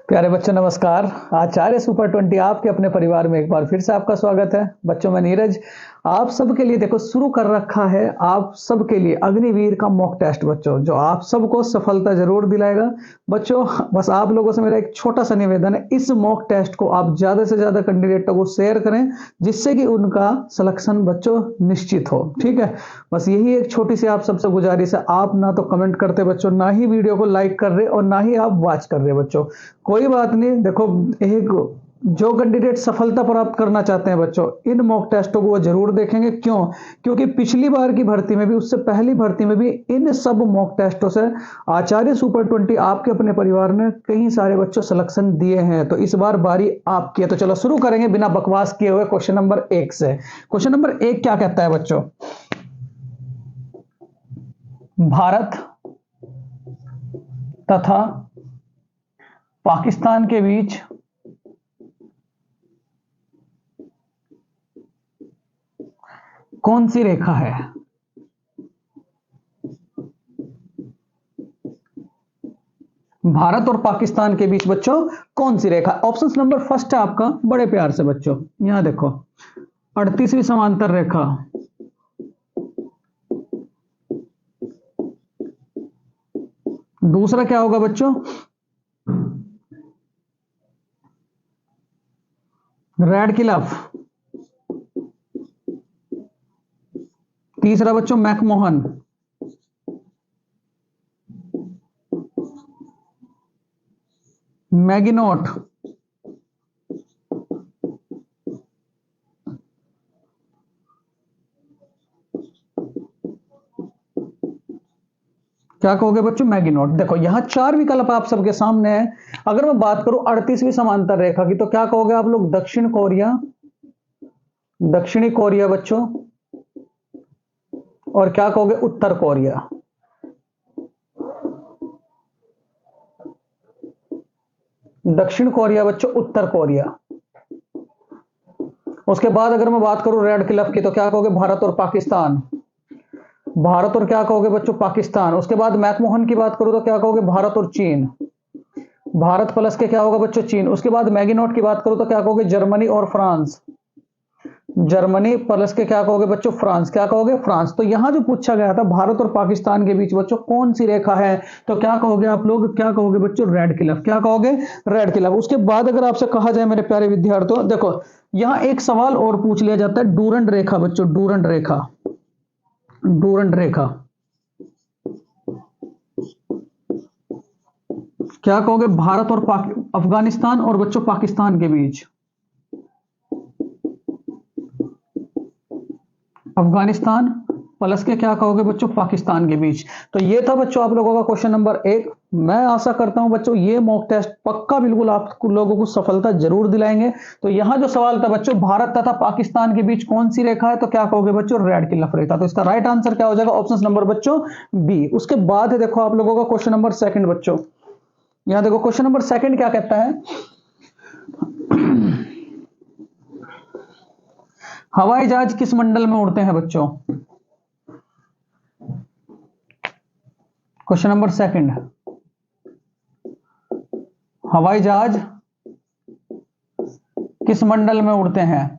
प्यारे बच्चों नमस्कार। आचार्य सुपर 20 आपके अपने परिवार में एक बार फिर से आपका स्वागत है। बच्चों मैं नीरज आप सबके लिए देखो शुरू कर रखा है आप सबके लिए अग्निवीर का मॉक टेस्ट बच्चों, जो आप सबको सफलता जरूर दिलाएगा। बच्चों बस आप लोगों से मेरा एक छोटा सा निवेदन है, इस मॉक टेस्ट को आप ज्यादा से ज्यादा कैंडिडेटों को शेयर करें जिससे कि उनका सिलेक्शन बच्चों निश्चित हो। ठीक है, बस यही एक छोटी सी आप सबसे गुजारिश है। आप ना तो कमेंट करते बच्चों, ना ही वीडियो को लाइक कर रहे और ना ही आप वॉच कर रहे बच्चों। कोई बात नहीं, देखो एक जो कैंडिडेट सफलता प्राप्त करना चाहते हैं बच्चों, इन मॉक टेस्टों को वो जरूर देखेंगे। क्यों? क्योंकि पिछली बार की भर्ती में भी, उससे पहली भर्ती में भी इन सब मॉक टेस्टों से आचार्य सुपर 20 आपके अपने परिवार ने कई सारे बच्चों सिलेक्शन दिए हैं। तो इस बार बारी आपकी है। तो चलो शुरू करेंगे बिना बकवास किए हुए क्वेश्चन नंबर 1 से। क्वेश्चन नंबर 1 क्या कहता है बच्चों? भारत तथा पाकिस्तान के बीच कौन सी रेखा है? भारत और पाकिस्तान के बीच बच्चों कौन सी रेखा? ऑप्शन नंबर फर्स्ट है आपका, बड़े प्यार से बच्चों यहां देखो, 38वीं समांतर रेखा। दूसरा क्या होगा बच्चों? Red Cliff. तीसरा बच्चों मैकमोहन। मैगिनोट। क्या कहोगे बच्चों? मैगिनोट। देखो यहां 4 विकल्प आप सबके सामने है। अगर मैं बात करूं 38वीं समांतर रेखा की, तो क्या कहोगे आप लोग? दक्षिण कोरिया, दक्षिणी कोरिया बच्चों। और क्या कहोगे? उत्तर कोरिया। दक्षिण कोरिया बच्चों, उत्तर कोरिया। उसके बाद अगर मैं बात करूं रेड क्लिफ की, तो क्या कहोगे? भारत और पाकिस्तान। भारत और क्या कहोगे बच्चों? पाकिस्तान। उसके बाद मैकमोहन की बात करूं तो क्या कहोगे? भारत और चीन। भारत प्लस के क्या होगा बच्चों? चीन। उसके बाद मैगिनोट की बात करूं तो क्या कहोगे? जर्मनी और फ्रांस। जर्मनी प्लस के क्या कहोगे बच्चों? फ्रांस। क्या कहोगे? फ्रांस। तो यहां जो पूछा गया था भारत और पाकिस्तान के बीच बच्चों कौन सी रेखा है, तो क्या कहोगे आप लोग? क्या कहोगे बच्चों? Red Cliff. क्या कहोगे? Red Cliff. उसके बाद अगर आपसे कहा जाए मेरे प्यारे विद्यार्थियों, देखो यहां एक सवाल और पूछ लिया जाता है, डूरंड रेखा बच्चों, डूरंड रेखा। डूरंड रेखा क्या कहोगे? भारत और अफगानिस्तान और बच्चों पाकिस्तान के बीच। अफगानिस्तान प्लस के क्या कहोगे बच्चों? पाकिस्तान के बीच। तो ये था बच्चों आप लोगों का क्वेश्चन नंबर 1। मैं आशा करता हूं बच्चों ये मॉक टेस्ट पक्का बिल्कुल आप लोगों को सफलता जरूर दिलाएंगे। तो यहां जो सवाल था बच्चों, भारत तथा पाकिस्तान के बीच कौन सी रेखा है, तो क्या कहोगे बच्चों? रेड क्लिफ रेखा। तो इसका राइट आंसर क्या हो जाएगा? ऑप्शन नंबर बच्चों बी। उसके बाद है देखो आप लोगों का क्वेश्चन नंबर 2 बच्चों। यहां देखो क्वेश्चन नंबर 2 क्या कहता है? हवाई जहाज किस मंडल में उड़ते हैं बच्चों? क्वेश्चन नंबर 2, हवाई जहाज किस मंडल में उड़ते हैं?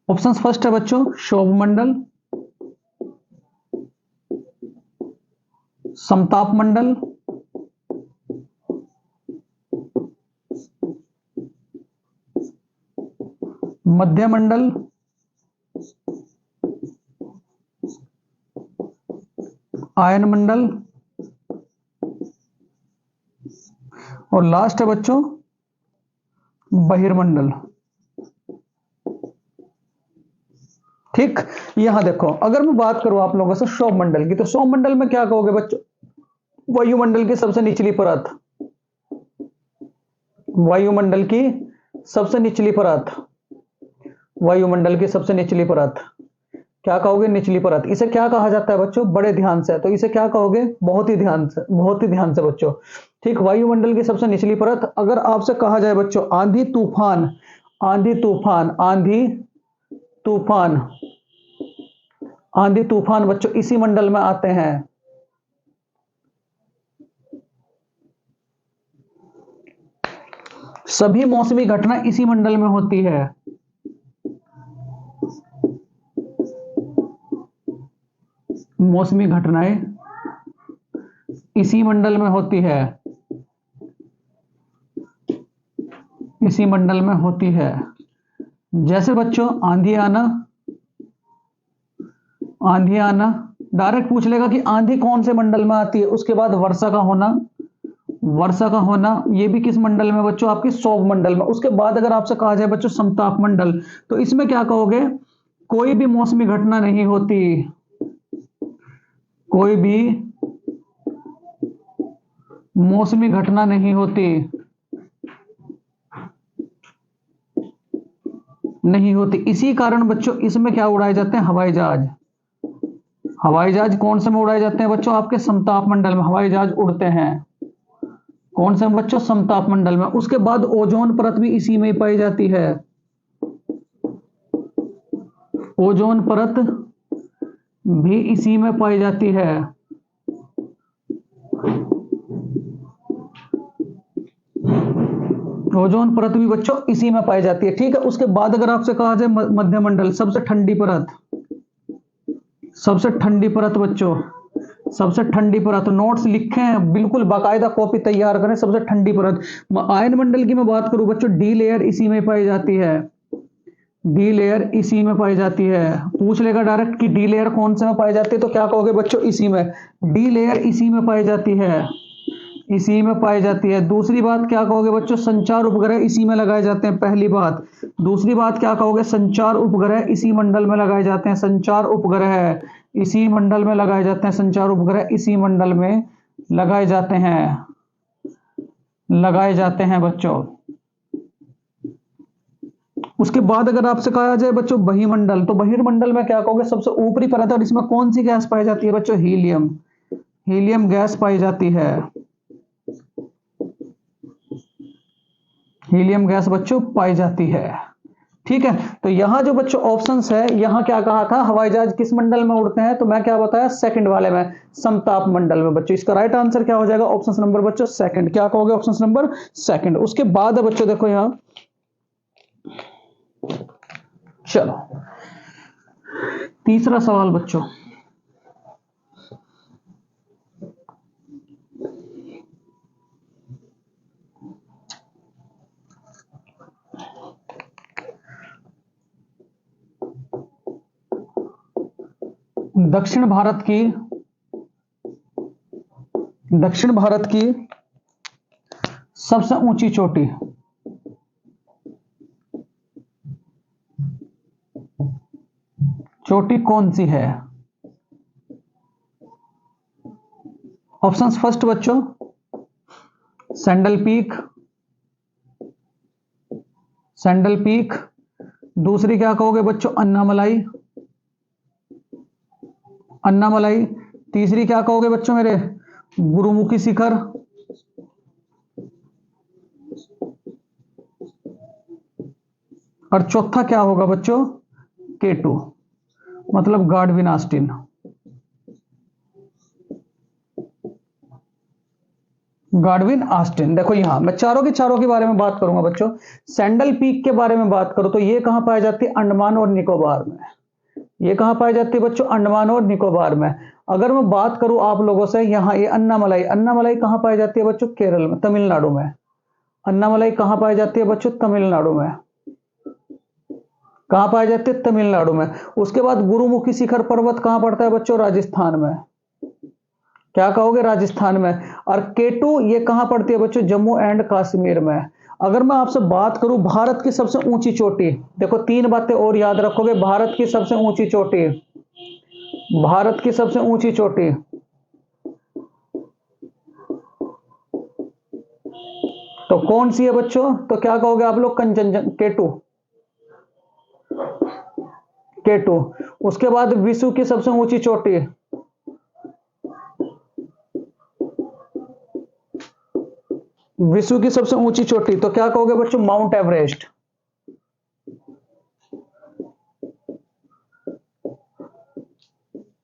ऑप्शन फर्स्ट है बच्चों शोभ मंडल, समताप मंडल, मध्य मंडल, आयन मंडल, और लास्ट है बच्चों बहिर्मंडल। ठीक, यहां देखो अगर मैं बात करूं आप लोगों से शोभ मंडल की, तो शोभ मंडल में क्या कहोगे बच्चों? वायुमंडल की सबसे निचली परत। वायुमंडल की सबसे निचली परत। वायुमंडल की सबसे निचली परत क्या कहोगे? निचली परत। इसे क्या कहा जाता है बच्चों? बड़े ध्यान से। तो इसे क्या कहोगे? बहुत ही ध्यान से, बहुत ही ध्यान से बच्चों। ठीक, वायुमंडल की सबसे निचली परत। अगर आपसे कहा जाए बच्चों आंधी तूफान, आंधी तूफान, आंधी तूफान आंधी तूफान बच्चों इसी मंडल में आते हैं। सभी मौसमी घटना इसी मंडल में होती है। मौसमी घटनाएं इसी मंडल में होती है, इसी मंडल में होती है। जैसे बच्चों आंधी आना, आंधी आना डायरेक्ट पूछ लेगा कि आंधी कौन से मंडल में आती है। उसके बाद वर्षा का होना, वर्षा का होना ये भी किस मंडल में बच्चों, आपके सौर मंडल में। उसके बाद अगर आपसे कहा जाए बच्चों समताप मंडल, तो इसमें क्या कहोगे, कोई भी मौसमी घटना नहीं होती, कोई भी मौसमी घटना नहीं होती, नहीं होती। इसी कारण बच्चों इसमें क्या उड़ाए जाते हैं, हवाई जहाज। हवाई जहाज कौन से में उड़ाए जाते हैं बच्चों, आपके समताप मंडल में हवाई जहाज उड़ते हैं। कौन से बच्चों, समताप मंडल में। उसके बाद ओजोन परत भी इसी में पाई जाती है, ओजोन परत भी इसी में पाई जाती है। ओजोन परत भी बच्चों इसी में पाई जाती है, ठीक है। उसके बाद अगर आपसे कहा जाए मध्य मंडल, सबसे ठंडी परत, सबसे ठंडी परत बच्चों, सबसे ठंडी परत, नोट्स लिखे हैं बिल्कुल, बाकायदा कॉपी तैयार करें। सबसे ठंडी परत आयन मंडल की मैं बात करूं बच्चों, डी लेयर इसी में पाई जाती है, डी लेयर इसी में पाई जाती है। पूछ लेगा डायरेक्ट कि डी लेयर कौन से में पाई जाती है, तो क्या कहोगे बच्चों, इसी में, डी लेयर इसी में पाई जाती है, इसी में पाई जाती है। दूसरी बात क्या कहोगे बच्चों, संचार उपग्रह इसी में लगाए जाते हैं, पहली बात। दूसरी बात क्या कहोगे, संचार उपग्रह इसी मंडल में लगाए जाते हैं, संचार उपग्रह इसी मंडल में लगाए जाते हैं, संचार उपग्रह इसी मंडल में लगाए जाते हैं, लगाए जाते हैं बच्चों। उसके बाद अगर आपसे कहा जाए बच्चों बहिर्मंडल, तो बहिर्मंडल में क्या कहोगे, सबसे ऊपरी परत, और इसमें कौन सी गैस पाई जाती है बच्चों, हीलियम, हीलियम गैस पाई जाती है, हीलियम गैस बच्चों पाई जाती है, ठीक है। तो यहां जो बच्चों ऑप्शंस है, यहां क्या कहा था, हवाई जहाज किस मंडल में उड़ते हैं, तो मैं क्या बताया, सेकंड वाले में, समताप मंडल में बच्चों। इसका राइट आंसर क्या हो जाएगा, ऑप्शन नंबर बच्चों सेकंड। क्या कहोगे, ऑप्शन नंबर सेकंड। उसके बाद बच्चों देखो यहां, चलो तीसरा सवाल बच्चों, दक्षिण भारत की, दक्षिण भारत की सबसे ऊंची चोटी, चोटी कौन सी है। ऑप्शंस, फर्स्ट बच्चों सैंडल पीक, सैंडल पीक। दूसरी क्या कहोगे बच्चों, अन्नामलाई, अन्नामलाई। तीसरी क्या कहोगे बच्चों मेरे, गुरुमुखी शिखर। और चौथा क्या होगा बच्चों, K2, मतलब गाडविन ऑस्टिन। गाडविन ऑस्टिन। देखो यहां मैं चारों के बारे में बात करूंगा बच्चों। सैंडल पीक के बारे में बात करूं तो ये कहां पाई जाती है, अंडमान और निकोबार में। ये कहां पाई जाती है बच्चों, अंडमान और निकोबार में। अगर मैं बात करूं आप लोगों से, यहां ये अन्नामलाई, अन्नामलाई कहां पाई जाती है बच्चों, केरल में, तमिलनाडु में। अन्नामलाई कहां पाई जाती है बच्चों, तमिलनाडु में। कहां पाई जाती है, तमिलनाडु में। उसके बाद गुरुमुखी शिखर पर्वत कहां पड़ता है बच्चों, राजस्थान में। क्या कहोगे, राजस्थान में। और K2 ये कहां पड़ती है बच्चों, जम्मू एंड कश्मीर में। अगर मैं आपसे बात करूं भारत की सबसे ऊंची चोटी, देखो तीन बातें और याद रखोगे। भारत की सबसे ऊंची चोटी, भारत की सबसे ऊंची चोटी, तो कौन सी है बच्चों, तो क्या कहोगे आप लोग, कंचनजंगा, K2, K2। उसके बाद विश्व की सबसे ऊंची चोटी, विश्व की सबसे ऊंची चोटी, तो क्या कहोगे बच्चों, माउंट एवरेस्ट।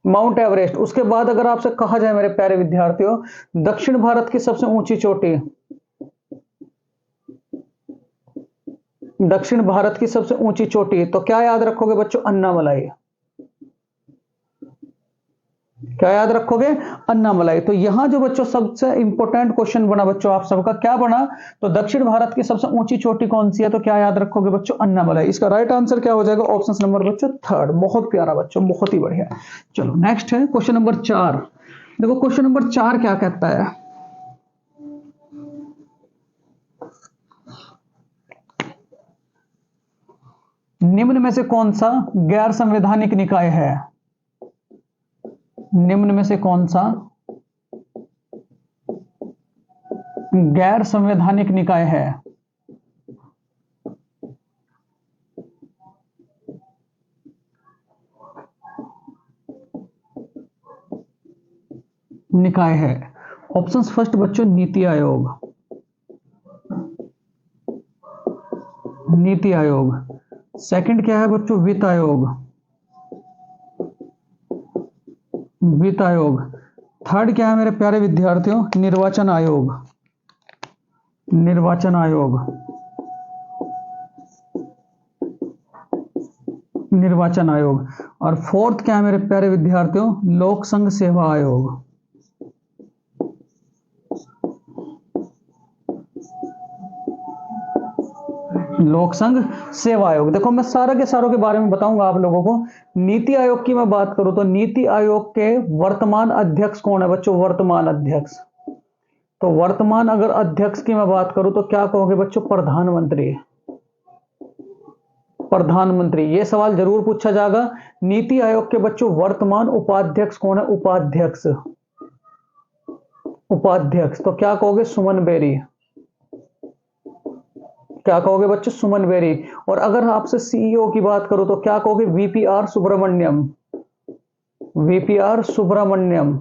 Mount Everest. उसके बाद अगर आपसे कहा जाए मेरे प्यारे विद्यार्थियों, दक्षिण भारत की सबसे ऊंची चोटी, दक्षिण भारत की सबसे ऊंची चोटी, तो क्या याद रखोगे बच्चों? अन्नामलाई। क्या याद रखोगे? अन्नामलाई। तो यहां जो बच्चों सबसे इंपॉर्टेंट क्वेश्चन बना बच्चों आप सबका, क्या बना? तो दक्षिण भारत की सबसे ऊंची चोटी कौन सी है? तो क्या याद रखोगे बच्चों? अन्नामलाई। इसका राइट आंसर क्या हो जाएगा? ऑप्शन नंबर बच्चों थर्ड। बहुत प्यारा बच्चों, बहुत ही बढ़िया। चलो नेक्स्ट है क्वेश्चन नंबर 4। देखो क्वेश्चन नंबर 4 क्या कहता है, निम्न में से कौन सा गैर संवैधानिक निकाय है? निम्न में से कौन सा गैर संवैधानिक निकाय है? निकाय है। ऑप्शंस फर्स्ट बच्चों नीति आयोग, नीति आयोग। सेकंड क्या है बच्चों? वित्त आयोग, वित्त आयोग। थर्ड क्या है मेरे प्यारे विद्यार्थियों? निर्वाचन आयोग, निर्वाचन आयोग, निर्वाचन आयोग। और फोर्थ क्या है मेरे प्यारे विद्यार्थियों? लोक संघ सेवा आयोग। लोक संघ सेवा आयोग। देखो मैं सारा के सारों के बारे में बताऊंगा आप लोगों को। नीति आयोग की मैं बात करूं तो नीति आयोग के वर्तमान अध्यक्ष कौन है बच्चों? वर्तमान अध्यक्ष। तो वर्तमान अगर अध्यक्ष की मैं बात करूं तो क्या कहोगे बच्चों? प्रधानमंत्री। प्रधानमंत्री। यह सवाल जरूर पूछा जाएगा। नीति आयोग के बच्चों वर्तमान उपाध्यक्ष कौन है? उपाध्यक्ष, उपाध्यक्ष। तो क्या कहोगे? सुमन बेरी। क्या कहोगे बच्चों? सुमन बेरी। और अगर आपसे सीईओ की बात करूं तो क्या कहोगे? VPR Subramaniam, VPR Subramaniam,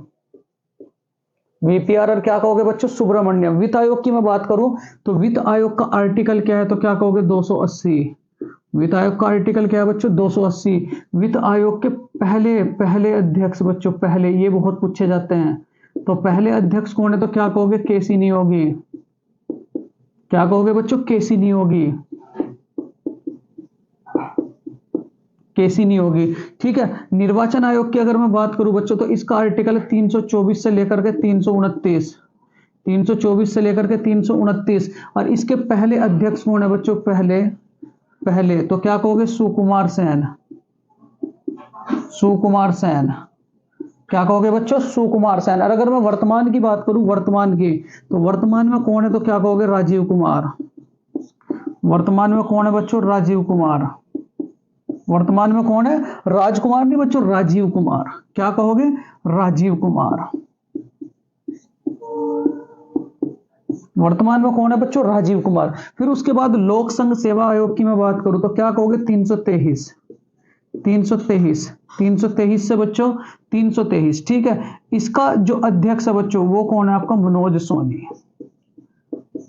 VPR. और क्या कहोगे बच्चों? सुब्रमण्यम। वित्त आयोग की मैं बात करूं तो वित्त आयोग का आर्टिकल क्या है? तो क्या कहोगे? 280। वित्त आयोग का आर्टिकल क्या है बच्चों? 280। वित्त आयोग के पहले पहले अध्यक्ष बच्चों, पहले, ये बहुत पूछे जाते हैं। तो पहले अध्यक्ष कौन है? तो क्या कहोगे? केसी नियोगी। क्या कहोगे बच्चों? केसी नियोगी, केसी नियोगी। ठीक है। निर्वाचन आयोग की अगर मैं बात करूं बच्चों तो इसका आर्टिकल 324 से लेकर के 329, 324 से लेकर के 329। और इसके पहले अध्यक्ष कौन है बच्चों? पहले पहले तो क्या कहोगे? सुकुमार सेन, सुकुमार सेन। क्या कहोगे बच्चों? सुकुमार सेन। और अगर मैं वर्तमान की बात करूं, वर्तमान की, तो वर्तमान में कौन है? तो क्या कहोगे? राजीव कुमार। वर्तमान में कौन है बच्चों? राजीव कुमार। वर्तमान में कौन है? राजकुमार नहीं बच्चों, राजीव कुमार। क्या कहोगे? राजीव कुमार। वर्तमान में कौन है बच्चों? राजीव कुमार। फिर उसके बाद लोक संघ सेवा आयोग की मैं बात करूं तो क्या कहोगे? 323, 323, 323 से बच्चों 323। ठीक है। इसका जो अध्यक्ष है बच्चों वो कौन है आपका? मनोज सोनी।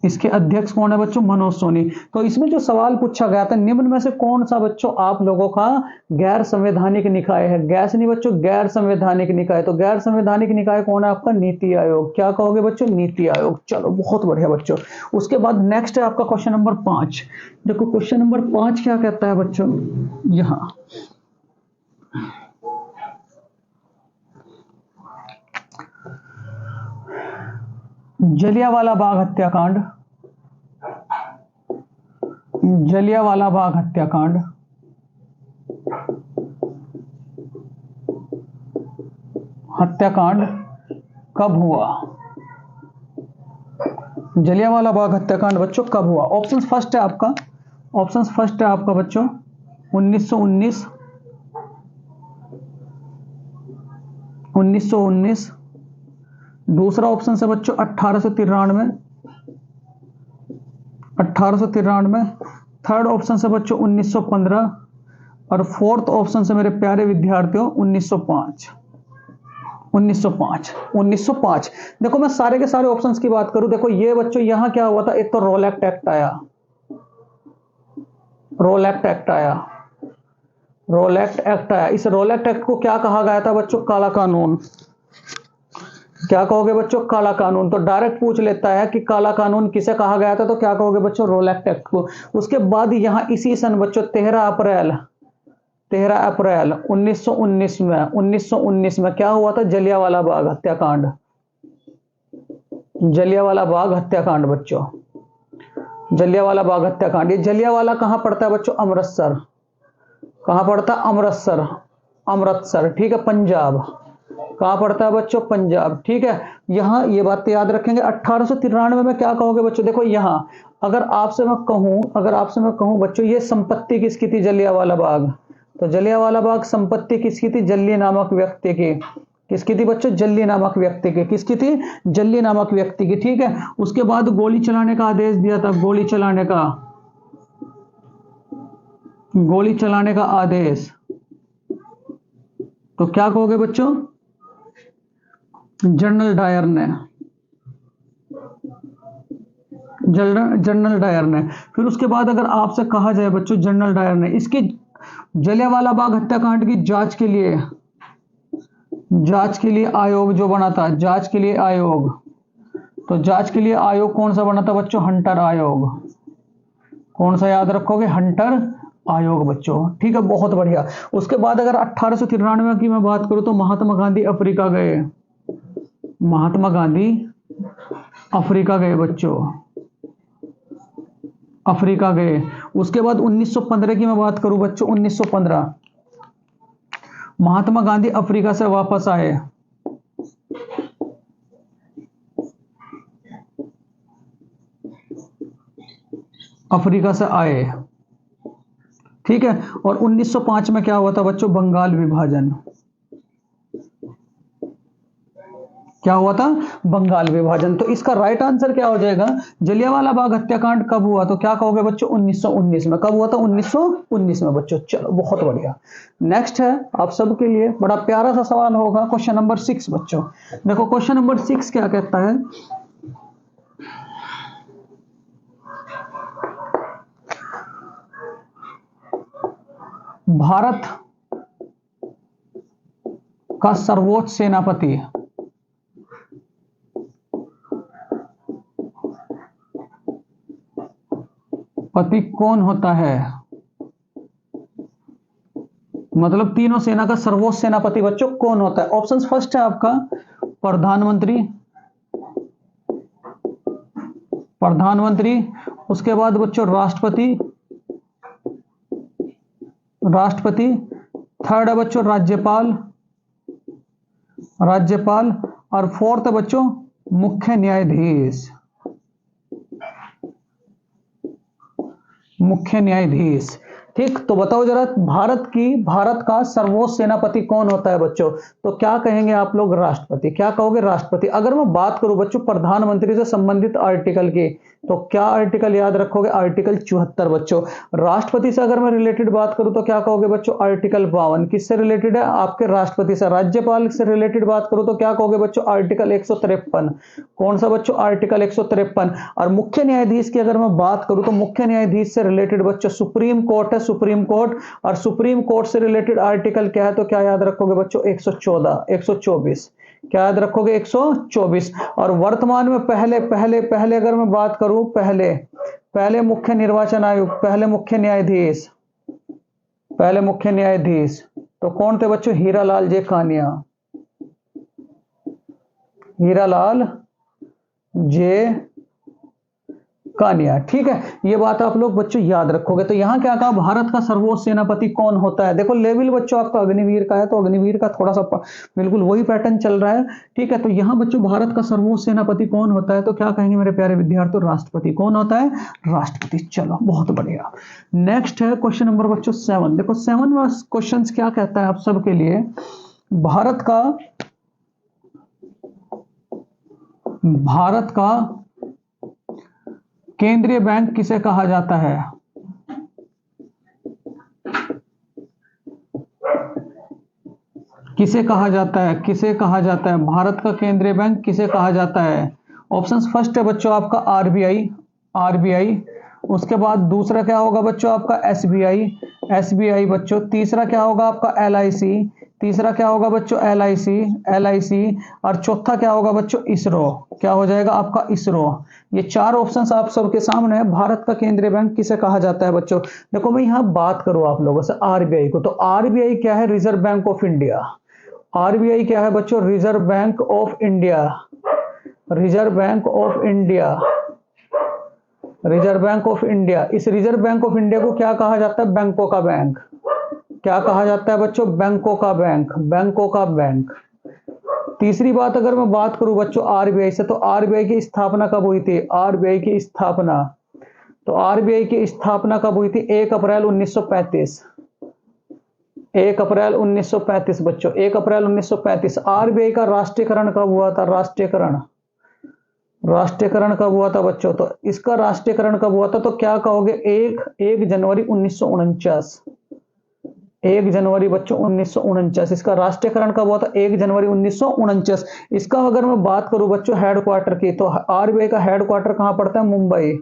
इसके अध्यक्ष कौन है बच्चों? मनोज सोनी। तो इसमें जो सवाल पूछा गया था, निम्न में से कौन सा बच्चों आप लोगों का गैर संवैधानिक निकाय है? गैस नहीं बच्चों, गैर संवैधानिक निकाय। तो गैर संवैधानिक निकाय कौन है आपका? नीति आयोग। क्या कहोगे बच्चों? नीति आयोग। चलो बहुत बढ़िया बच्चों। उसके बाद नेक्स्ट है आपका क्वेश्चन नंबर 5। देखो क्वेश्चन नंबर 5 क्या कहता है बच्चों? यहां जलियांवाला बाग हत्याकांड, जलियांवाला बाग हत्याकांड हत्याकांड कब हुआ? जलियांवाला बाग हत्याकांड बच्चों कब हुआ? ऑप्शन फर्स्ट है आपका, ऑप्शन फर्स्ट है आपका बच्चों 1919, 1919। दूसरा ऑप्शन है बच्चों 1893, 1893। थर्ड ऑप्शन है बच्चों 1915। और फोर्थ ऑप्शन से मेरे प्यारे विद्यार्थियों 1905, 1905, 1905। देखो मैं सारे के सारे ऑप्शंस की बात करूं, देखो ये बच्चों यहां क्या हुआ था? एक तो रोल एक्ट एक्ट आया, रोल एक्ट एक्ट आया। रोलेक्ट एक्ट आया। इस रोलेक्ट एक्ट को क्या कहा गया था बच्चों? काला कानून। क्या कहोगे बच्चों? काला कानून। तो डायरेक्ट पूछ लेता है कि काला कानून किसे कहा गया था, तो क्या कहोगे बच्चों? रोलेक्ट एक्ट को। उसके बाद यहां इसी सन बच्चों 13 अप्रैल 1919 में 1919 में क्या हुआ था? जलियांवाला बाग हत्याकांड। जलियांवाला बाग हत्याकांड बच्चों, जलियांवाला बाग हत्याकांड। ये जलियांवाला कहां पड़ता है बच्चों? अमृतसर। कहां पड़ता है? अमृतसर। अमृतसर, ठीक है, पंजाब। कहां पड़ता है बच्चों? पंजाब, ठीक है। यहां ये बात याद रखेंगे। 1893 में क्या कहोगे बच्चों? देखो यहां अगर आपसे मैं कहूं बच्चों, ये संपत्ति किसकी थी? जलियांवाला बाग। तो जलियांवाला बाग संपत्ति किसकी थी? जल्ली नामक व्यक्ति की। किसकी थी बच्चों? जल्ली नामक व्यक्ति की। किसकी थी? जल्ली नामक व्यक्ति की, ठीक है। उसके बाद गोली चलाने का आदेश दिया था। गोली चलाने का आदेश। तो क्या कहोगे बच्चों? जनरल डायर ने। जनरल डायर ने। फिर उसके बाद अगर आपसे कहा जाए बच्चों, जनरल डायर ने इसकी जलियांवाला बाग हत्याकांड की जांच के लिए आयोग जो बना था, जांच के लिए आयोग। तो जांच के लिए आयोग कौन सा बना था बच्चों? हंटर आयोग। कौन सा याद रखोगे? हंटर आयोग बच्चों, ठीक है, बहुत बढ़िया। उसके बाद अगर 1893 की मैं बात करूं तो महात्मा गांधी अफ्रीका गए। महात्मा गांधी अफ्रीका गए बच्चों, अफ्रीका गए। उसके बाद 1915 की मैं बात करूं बच्चों, 1915 महात्मा गांधी अफ्रीका से वापस आए। अफ्रीका से आए, ठीक है। और 1905 में क्या हुआ था बच्चों? बंगाल विभाजन। क्या हुआ था? बंगाल विभाजन। तो इसका राइट आंसर क्या हो जाएगा? जलियांवाला बाग हत्याकांड कब हुआ? तो क्या कहोगे बच्चों? 1919 में। कब हुआ था? 1919 में बच्चों। चलो बहुत बढ़िया। नेक्स्ट है आप सबके लिए बड़ा प्यारा सा सवाल होगा, क्वेश्चन नंबर 6 बच्चों। देखो क्वेश्चन नंबर 6 क्या कहता है? भारत का सर्वोच्च सेनापति कौन होता है? मतलब तीनों सेना का सर्वोच्च सेनापति बच्चों कौन होता है? ऑप्शन फर्स्ट है आपका प्रधानमंत्री। प्रधानमंत्री। उसके बाद बच्चों राष्ट्रपति। राष्ट्रपति। थर्ड है बच्चों राज्यपाल। राज्यपाल। और फोर्थ है बच्चों मुख्य न्यायाधीश। मुख्य न्यायाधीश, ठीक। तो बताओ जरा भारत का सर्वोच्च सेनापति कौन होता है बच्चों? तो क्या कहेंगे आप लोग? राष्ट्रपति। क्या कहोगे? राष्ट्रपति। अगर मैं बात करूं बच्चों प्रधानमंत्री से संबंधित आर्टिकल की, तो क्या आर्टिकल याद रखोगे? आर्टिकल 74 बच्चों। राष्ट्रपति से अगर मैं रिलेटेड बात करूं तो क्या कहोगे बच्चों? आर्टिकल 52। किससे रिलेटेड है? आपके राष्ट्रपति से। राज्यपाल से रिलेटेड बात करूं तो क्या कहोगे बच्चों? आर्टिकल 153। कौन सा बच्चों? आर्टिकल 153। और मुख्य न्यायाधीश की अगर मैं बात करूं तो मुख्य न्यायाधीश से रिलेटेड बच्चों सुप्रीम कोर्ट है, सुप्रीम कोर्ट। और सुप्रीम कोर्ट से रिलेटेड आर्टिकल क्या है? तो क्या याद रखोगे बच्चों? 114 124। क्या याद रखोगे? 124। और वर्तमान में पहले अगर मैं बात करूं, पहले मुख्य निर्वाचन आयुक्त, पहले मुख्य न्यायाधीश तो कौन थे बच्चों? हीरालाल जे कानिया। हीरालाल जे कानिया, ठीक है। ये बात आप लोग बच्चों याद रखोगे। तो यहां क्या कहा? भारत का सर्वोच्च सेनापति कौन होता है? देखो लेवल बच्चों आपका अग्निवीर का है, तो अग्निवीर का थोड़ा सा बिल्कुल वही पैटर्न चल रहा है, ठीक है। तो यहां बच्चों भारत का सर्वोच्च सेनापति कौन होता है? तो क्या कहेंगे मेरे प्यारे विद्यार्थियों? राष्ट्रपति। कौन होता है? राष्ट्रपति। चलो बहुत बढ़िया। नेक्स्ट है क्वेश्चन नंबर बच्चों 7। देखो 7 क्वेश्चन क्या कहता है आप सबके लिए? भारत का केंद्रीय बैंक किसे कहा जाता है? किसे कहा जाता है? किसे कहा जाता है? भारत का केंद्रीय बैंक किसे कहा जाता है? ऑप्शंस फर्स्ट है बच्चों आपका आरबीआई। आरबीआई। उसके बाद दूसरा क्या होगा बच्चों आपका एसबीआई, एसबीआई बच्चों। तीसरा क्या होगा आपका एलआईसी, तीसरा क्या होगा बच्चों एलआईसी, एलआईसी। और चौथा क्या होगा बच्चों इसरो, क्या हो जाएगा आपका इसरो। ये चार ऑप्शंस आप सबके सामने है। भारत का केंद्रीय बैंक किसे कहा जाता है बच्चों? देखो मैं यहाँ बात करूँ आप लोगों से आरबीआई को, तो आरबीआई क्या है? Reserve bank of India. RBI क्या है बच्चों? Reserve bank of India, reserve bank of India, reserve bank of India. इस रिजर्व बैंक ऑफ इंडिया को क्या कहा जाता है? बैंकों का बैंक। क्या कहा जाता है बच्चों? बैंकों का बैंक, बैंकों का बैंक। तीसरी बात अगर मैं बात करूं बच्चों आरबीआई से, तो आरबीआई की स्थापना कब हुई थी? आरबीआई की स्थापना, तो आरबीआई की स्थापना कब हुई थी? 1 अप्रैल 1935, 1 अप्रैल 1935 बच्चों, 1 अप्रैल 1935। आरबीआई का राष्ट्रीयकरण कब हुआ था? राष्ट्रीयकरण, राष्ट्रीयकरण कब हुआ था बच्चों? तो इसका राष्ट्रीयकरण कब हुआ था? तो क्या कहोगे? 1 जनवरी 1949, 1 जनवरी बच्चों 1949 इसका राष्ट्रीयकरण कब हुआ था? 1 जनवरी 1949। इसका अगर मैं बात करूं बच्चों हेडक्वार्टर की, तो आरबीआई का हेडक्वार्टर कहां पड़ता है? मुंबई।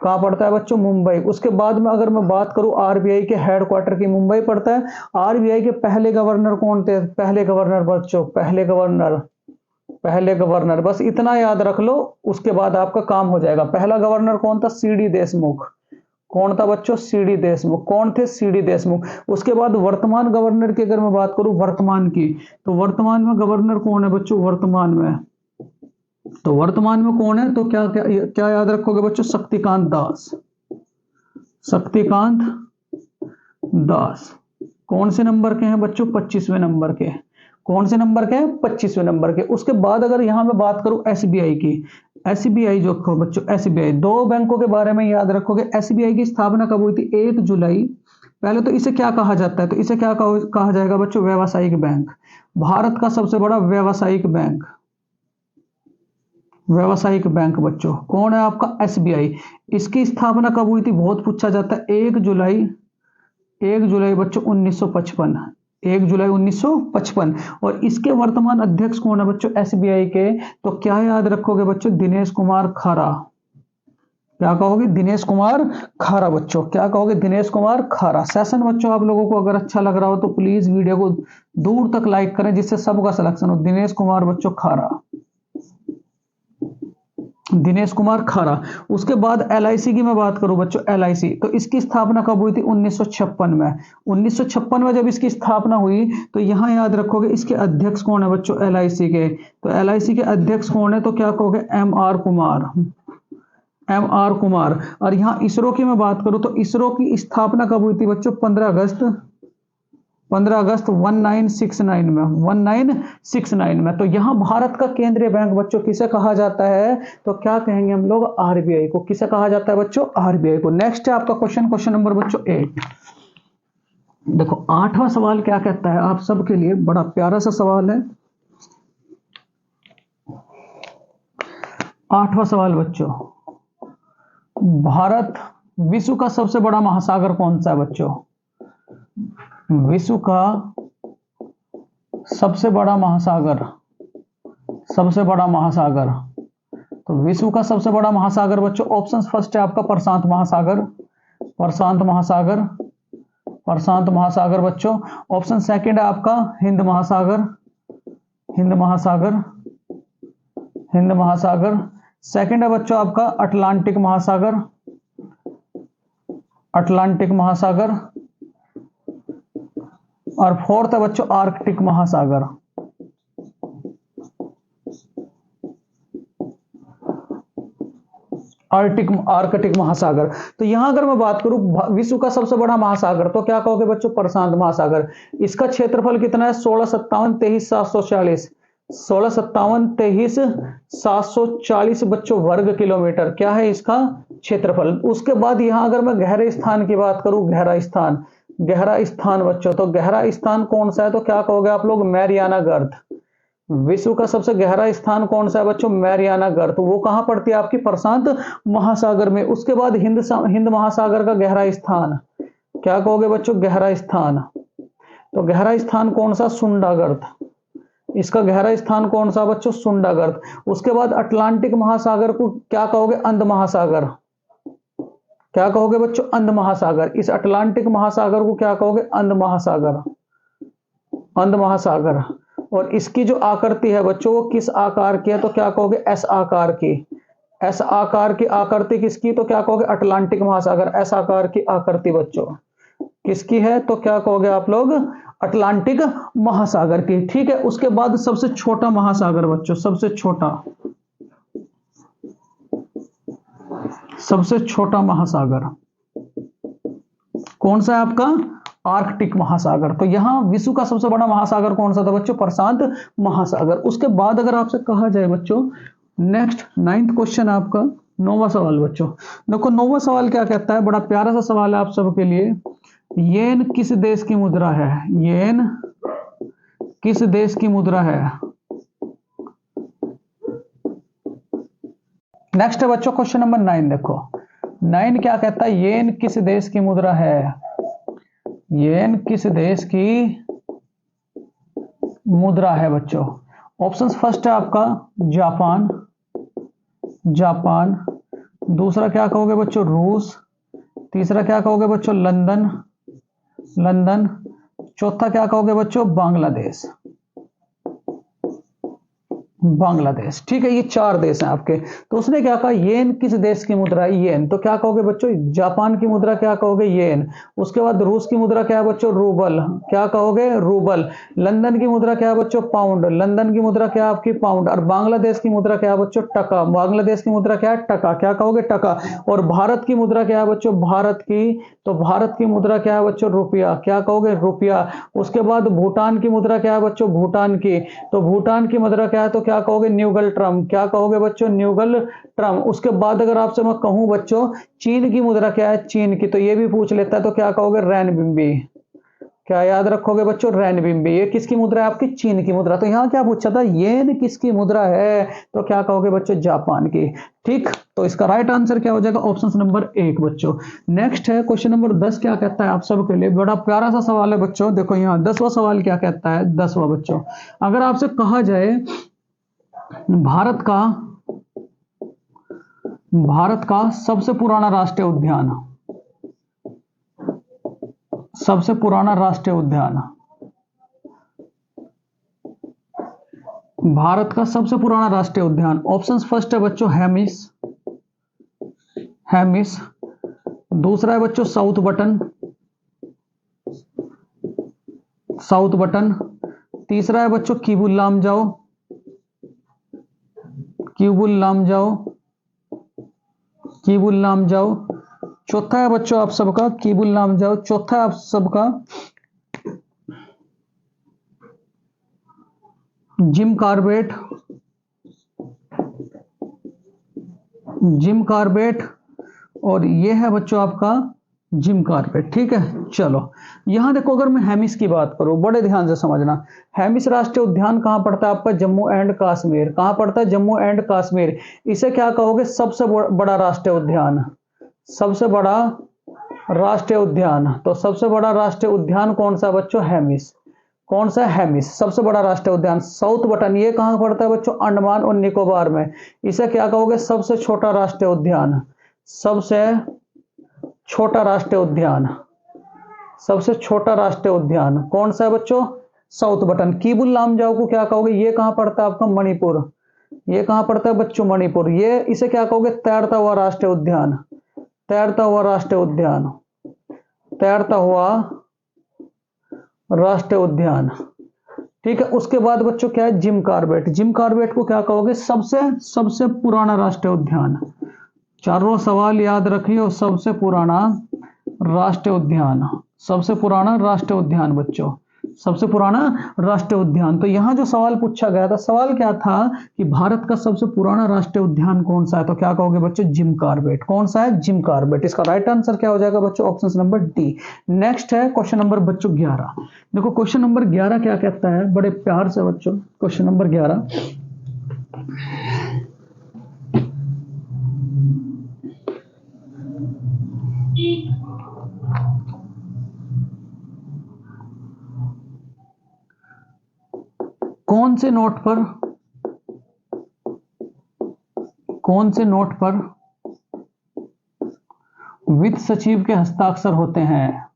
कहां पड़ता है बच्चों? मुंबई। उसके बाद में अगर मैं बात करूं आरबीआई के हेडक्वार्टर की, मुंबई पड़ता है। आरबीआई के पहले गवर्नर कौन थे? पहले गवर्नर बच्चों, पहले गवर्नर, पहले गवर्नर, बस इतना याद रख लो, उसके बाद आपका काम हो जाएगा। पहला गवर्नर कौन था? सीडी देशमुख। कौन था बच्चों? सीडी देशमुख। कौन थे? सीडी देशमुख। उसके बाद वर्तमान गवर्नर की अगर मैं बात करूं वर्तमान की, तो वर्तमान में गवर्नर कौन है बच्चों? वर्तमान में, तो वर्तमान में कौन है? तो क्या क्या, क्या याद रखोगे बच्चों? शक्तिकांत दास, शक्तिकांत दास। कौन से नंबर के हैं बच्चों? 25वें नंबर के। कौन से नंबर के हैं? 25वें नंबर के। उसके बाद अगर यहां मैं बात करूं एसबीआई की, एसबीआई जो बच्चों एसबीआई, दो बैंकों के बारे में याद रखोगे। एसबीआई की स्थापना कब हुई थी? 1 जुलाई। पहले तो इसे क्या कहा जाता है? तो इसे क्या कहा जाएगा बच्चों? व्यावसायिक बैंक। भारत का सबसे बड़ा व्यावसायिक बैंक, व्यावसायिक बैंक बच्चों कौन है आपका? एसबीआई। इसकी स्थापना कब हुई थी? बहुत पूछा जाता है। 1 जुलाई, 1 जुलाई बच्चों 1955, 1 जुलाई 1955। और इसके वर्तमान अध्यक्ष कौन है बच्चों? एसबीआई के, तो क्या याद रखोगे बच्चों? दिनेश कुमार खारा। क्या कहोगे? दिनेश कुमार खारा बच्चों। क्या कहोगे? दिनेश कुमार खारा। सेशन बच्चों आप लोगों को अगर अच्छा लग रहा हो तो प्लीज वीडियो को दूर तक लाइक करें, जिससे सबका सिलेक्शन हो। दिनेश कुमार बच्चों खारा, दिनेश कुमार खारा। उसके बाद एलआईसी की मैं बात करूं बच्चों, एलआईसी, तो इसकी स्थापना कब हुई थी? 1956 में। 1956 में जब इसकी स्थापना हुई, तो यहां याद रखोगे इसके अध्यक्ष कौन है बच्चों? एलआईसी के, तो एलआईसी के अध्यक्ष कौन है? तो क्या कहोगे? M R Kumar, M R Kumar. और यहां इसरो की मैं बात करूं, तो इसरो की स्थापना कब हुई थी बच्चों? 15 अगस्त, 15 अगस्त 1969 में, 1969 में। तो यहां भारत का केंद्रीय बैंक बच्चों किसे कहा जाता है? तो क्या कहेंगे हम लोग? आरबीआई को। किसे कहा जाता है बच्चों? आरबीआई को। नेक्स्ट है आपका क्वेश्चन, क्वेश्चन नंबर बच्चों 8। देखो 8वां सवाल क्या कहता है आप सबके लिए, बड़ा प्यारा सा सवाल है। 8वां सवाल बच्चों, भारत विश्व का सबसे बड़ा महासागर कौन सा है बच्चों? विश्व का सबसे बड़ा महासागर, सबसे बड़ा महासागर, तो विश्व का सबसे बड़ा महासागर बच्चों, ऑप्शन फर्स्ट है आपका प्रशांत महासागर, प्रशांत महासागर, प्रशांत महासागर बच्चों। ऑप्शन सेकंड है आपका हिंद महासागर, हिंद महासागर, हिंद महासागर। सेकंड है बच्चों आपका अटलांटिक महासागर, अटलांटिक महासागर। और फोर्थ है बच्चों आर्कटिक महासागर। आर्कटिक महासागर। तो यहां अगर मैं बात करूं विश्व का सबसे बड़ा महासागर, तो क्या कहोगे बच्चों? प्रशांत महासागर। इसका क्षेत्रफल कितना है? 1657-23-740, 1657-23-740 बच्चों वर्ग किलोमीटर क्या है इसका क्षेत्रफल। उसके बाद यहां अगर मैं गहरे स्थान की बात करूं, गहरा स्थान, गहरा स्थान बच्चों, तो गहरा स्थान कौन सा है? तो क्या कहोगे आप लोग? मैरियाना गर्त। विश्व का सबसे गहरा स्थान कौन सा है बच्चों? मैरियाना गर्त। वो कहां पड़ती है? आपकी प्रशांत महासागर में। उसके बाद हिंद महासागर का गहरा स्थान, क्या कहोगे बच्चों? गहरा स्थान, तो गहरा स्थान कौन सा? सुंडा गर्त। इसका गहरा स्थान कौन सा बच्चों? सुंडा गर्त। उसके बाद अटलांटिक महासागर को क्या कहोगे? अंध महासागर, क्या कहोगे बच्चों? अंध महासागर। इस अटलांटिक महासागर को क्या कहोगे? अंध महासागर, अंध महासागर। और इसकी जो आकृति है बच्चों वो किस आकार की है? तो क्या कहोगे? एस आकार की। एस आकार की आकृति किसकी? तो क्या कहोगे? अटलांटिक महासागर। एस आकार की आकृति बच्चों किसकी है? तो क्या कहोगे आप लोग? अटलांटिक महासागर की। ठीक है, उसके बाद सबसे छोटा महासागर बच्चों, सबसे छोटा, सबसे छोटा महासागर कौन सा है आपका? आर्कटिक महासागर। तो यहां विश्व का सबसे बड़ा महासागर कौन सा था बच्चों? प्रशांत महासागर। उसके बाद अगर आपसे कहा जाए बच्चों, नेक्स्ट 9th क्वेश्चन आपका, 9वां सवाल बच्चों। देखो 9वां सवाल क्या कहता है, बड़ा प्यारा सा सवाल है आप सबके लिए। येन किस देश की मुद्रा है? येन किस देश की मुद्रा है? नेक्स्ट है बच्चों क्वेश्चन नंबर 9। देखो 9 क्या कहता है? येन किस देश की मुद्रा है? येन किस देश की मुद्रा है बच्चों? ऑप्शंस फर्स्ट है आपका जापान, जापान। दूसरा क्या कहोगे बच्चों? रूस। तीसरा क्या कहोगे बच्चों? London, London. चौथा क्या कहोगे बच्चों? बांग्लादेश, बांग्लादेश। ठीक है, ये 4 देश हैं आपके। तो उसने क्या कहा? येन किस देश की मुद्रा है? येन। तो क्या कहोगे बच्चों? जापान की मुद्रा क्या कहोगे? येन। उसके बाद रूस की मुद्रा क्या है बच्चों? रूबल। क्या कहोगे? रूबल। लंदन की मुद्रा क्या है बच्चों? पाउंड। लंदन की मुद्रा क्या है आपकी? पाउंड। और बांग्लादेश की मुद्रा क्या है बच्चों? टका। बांग्लादेश की मुद्रा क्या है? टका। क्या कहोगे? टका। और भारत की मुद्रा क्या है बच्चों? भारत की, तो भारत की मुद्रा क्या है बच्चों? रुपया। क्या कहोगे? रुपया। उसके बाद भूटान की मुद्रा क्या है बच्चों? भूटान की, तो भूटान की मुद्रा क्या है? तो क्या कहोगे? न्यूगल ट्रम। क्या कहोगे बच्चों? न्यूगल ट्रम। उसके बाद अगर आपसे मैं कहूं बच्चों चीन की मुद्रा क्या है? चीन की, तो ये भी पूछ लेता है, तो क्या कहोगे? रैनबिम्बी। क्या याद रखोगे बच्चों? रैनबिम्बी। ये किसकी मुद्रा है आपकी? चीन की मुद्रा। तो यहां क्या पूछा था? येन किसकी मुद्रा है? तो क्या कहोगे बच्चों? जापान की। ठीक, तो इसका राइट आंसर क्या हो जाएगा? ऑप्शन नंबर 1 बच्चों। नेक्स्ट है क्वेश्चन नंबर 10। क्या कहता है आप सबके लिए? बड़ा प्यारा सा सवाल है बच्चों। देखो यहां 10वां सवाल क्या कहता है? 10वां बच्चों, अगर आपसे कहा जाए भारत का, भारत का सबसे पुराना राष्ट्रीय उद्यान, सबसे पुराना राष्ट्रीय उद्यान, भारत का सबसे पुराना राष्ट्रीय उद्यान। ऑप्शंस फर्स्ट है बच्चों हेमिस, हेमिस। दूसरा है बच्चों साउथ बटन, साउथ बटन। तीसरा है बच्चों किबुल लामजाओ, किबुल लामजाओ, किबुल लामजाओ। चौथा है बच्चों आप सबका किबुल लामजाओ। चौथा है आप सबका जिम कार्बेट, जिम कार्बेट। और ये है बच्चों आपका जिम कार्बेट। ठीक है, चलो यहां देखो, अगर मैं हेमिस की बात करूं, बड़े ध्यान से समझना। हेमिस राष्ट्रीय उद्यान कहां पड़ता है आपका? जम्मू एंड कश्मीर। कहां पड़ता है? जम्मू एंड कश्मीर। इसे क्या कहोगे? सबसे बड़ा राष्ट्रीय उद्यान, सबसे बड़ा राष्ट्रीय उद्यान। तो सबसे बड़ा राष्ट्रीय उद्यान कौन सा बच्चों? हेमिस। कौन सा? हेमिस। सबसे बड़ा राष्ट्रीय उद्यान। साउथ बटन ये कहां पड़ता है बच्चों? अंडमान और निकोबार में। इसे क्या कहोगे? सबसे छोटा राष्ट्रीय उद्यान, सबसे छोटा राष्ट्रीय उद्यान, सबसे छोटा राष्ट्रीय उद्यान कौन सा है बच्चों? South button. कीबुल लामजाओ को क्या कहोगे? ये कहां पड़ता है आपका? मणिपुर। ये कहां पड़ता है बच्चों? मणिपुर। ये इसे क्या कहोगे? तैरता हुआ राष्ट्रीय उद्यान, तैरता हुआ राष्ट्रीय उद्यान, तैरता हुआ राष्ट्रीय उद्यान। ठीक है, उसके बाद बच्चों क्या है? Jim Corbett. जिम कार्बेट को क्या कहोगे? सबसे सबसे पुराना राष्ट्रीय उद्यान। चारों सवाल याद रखिए। और सबसे पुराना राष्ट्रीय उद्यान, सबसे पुराना राष्ट्रीय उद्यान बच्चों, सबसे पुराना राष्ट्रीय उद्यान। तो यहां जो सवाल पूछा गया था, सवाल क्या था कि भारत का सबसे पुराना राष्ट्रीय उद्यान कौन सा है? तो क्या कहोगे बच्चों? Jim Corbett. कौन सा है? Jim Corbett. इसका राइट आंसर क्या हो जाएगा बच्चों? Option number D. नेक्स्ट है क्वेश्चन नंबर बच्चों 11। देखो क्वेश्चन नंबर 11 क्या कहता है? बड़े प्यार से बच्चों, क्वेश्चन नंबर 11, कौन से नोट पर, कौन से नोट पर वित्त सचिव के हस्ताक्षर होते हैं,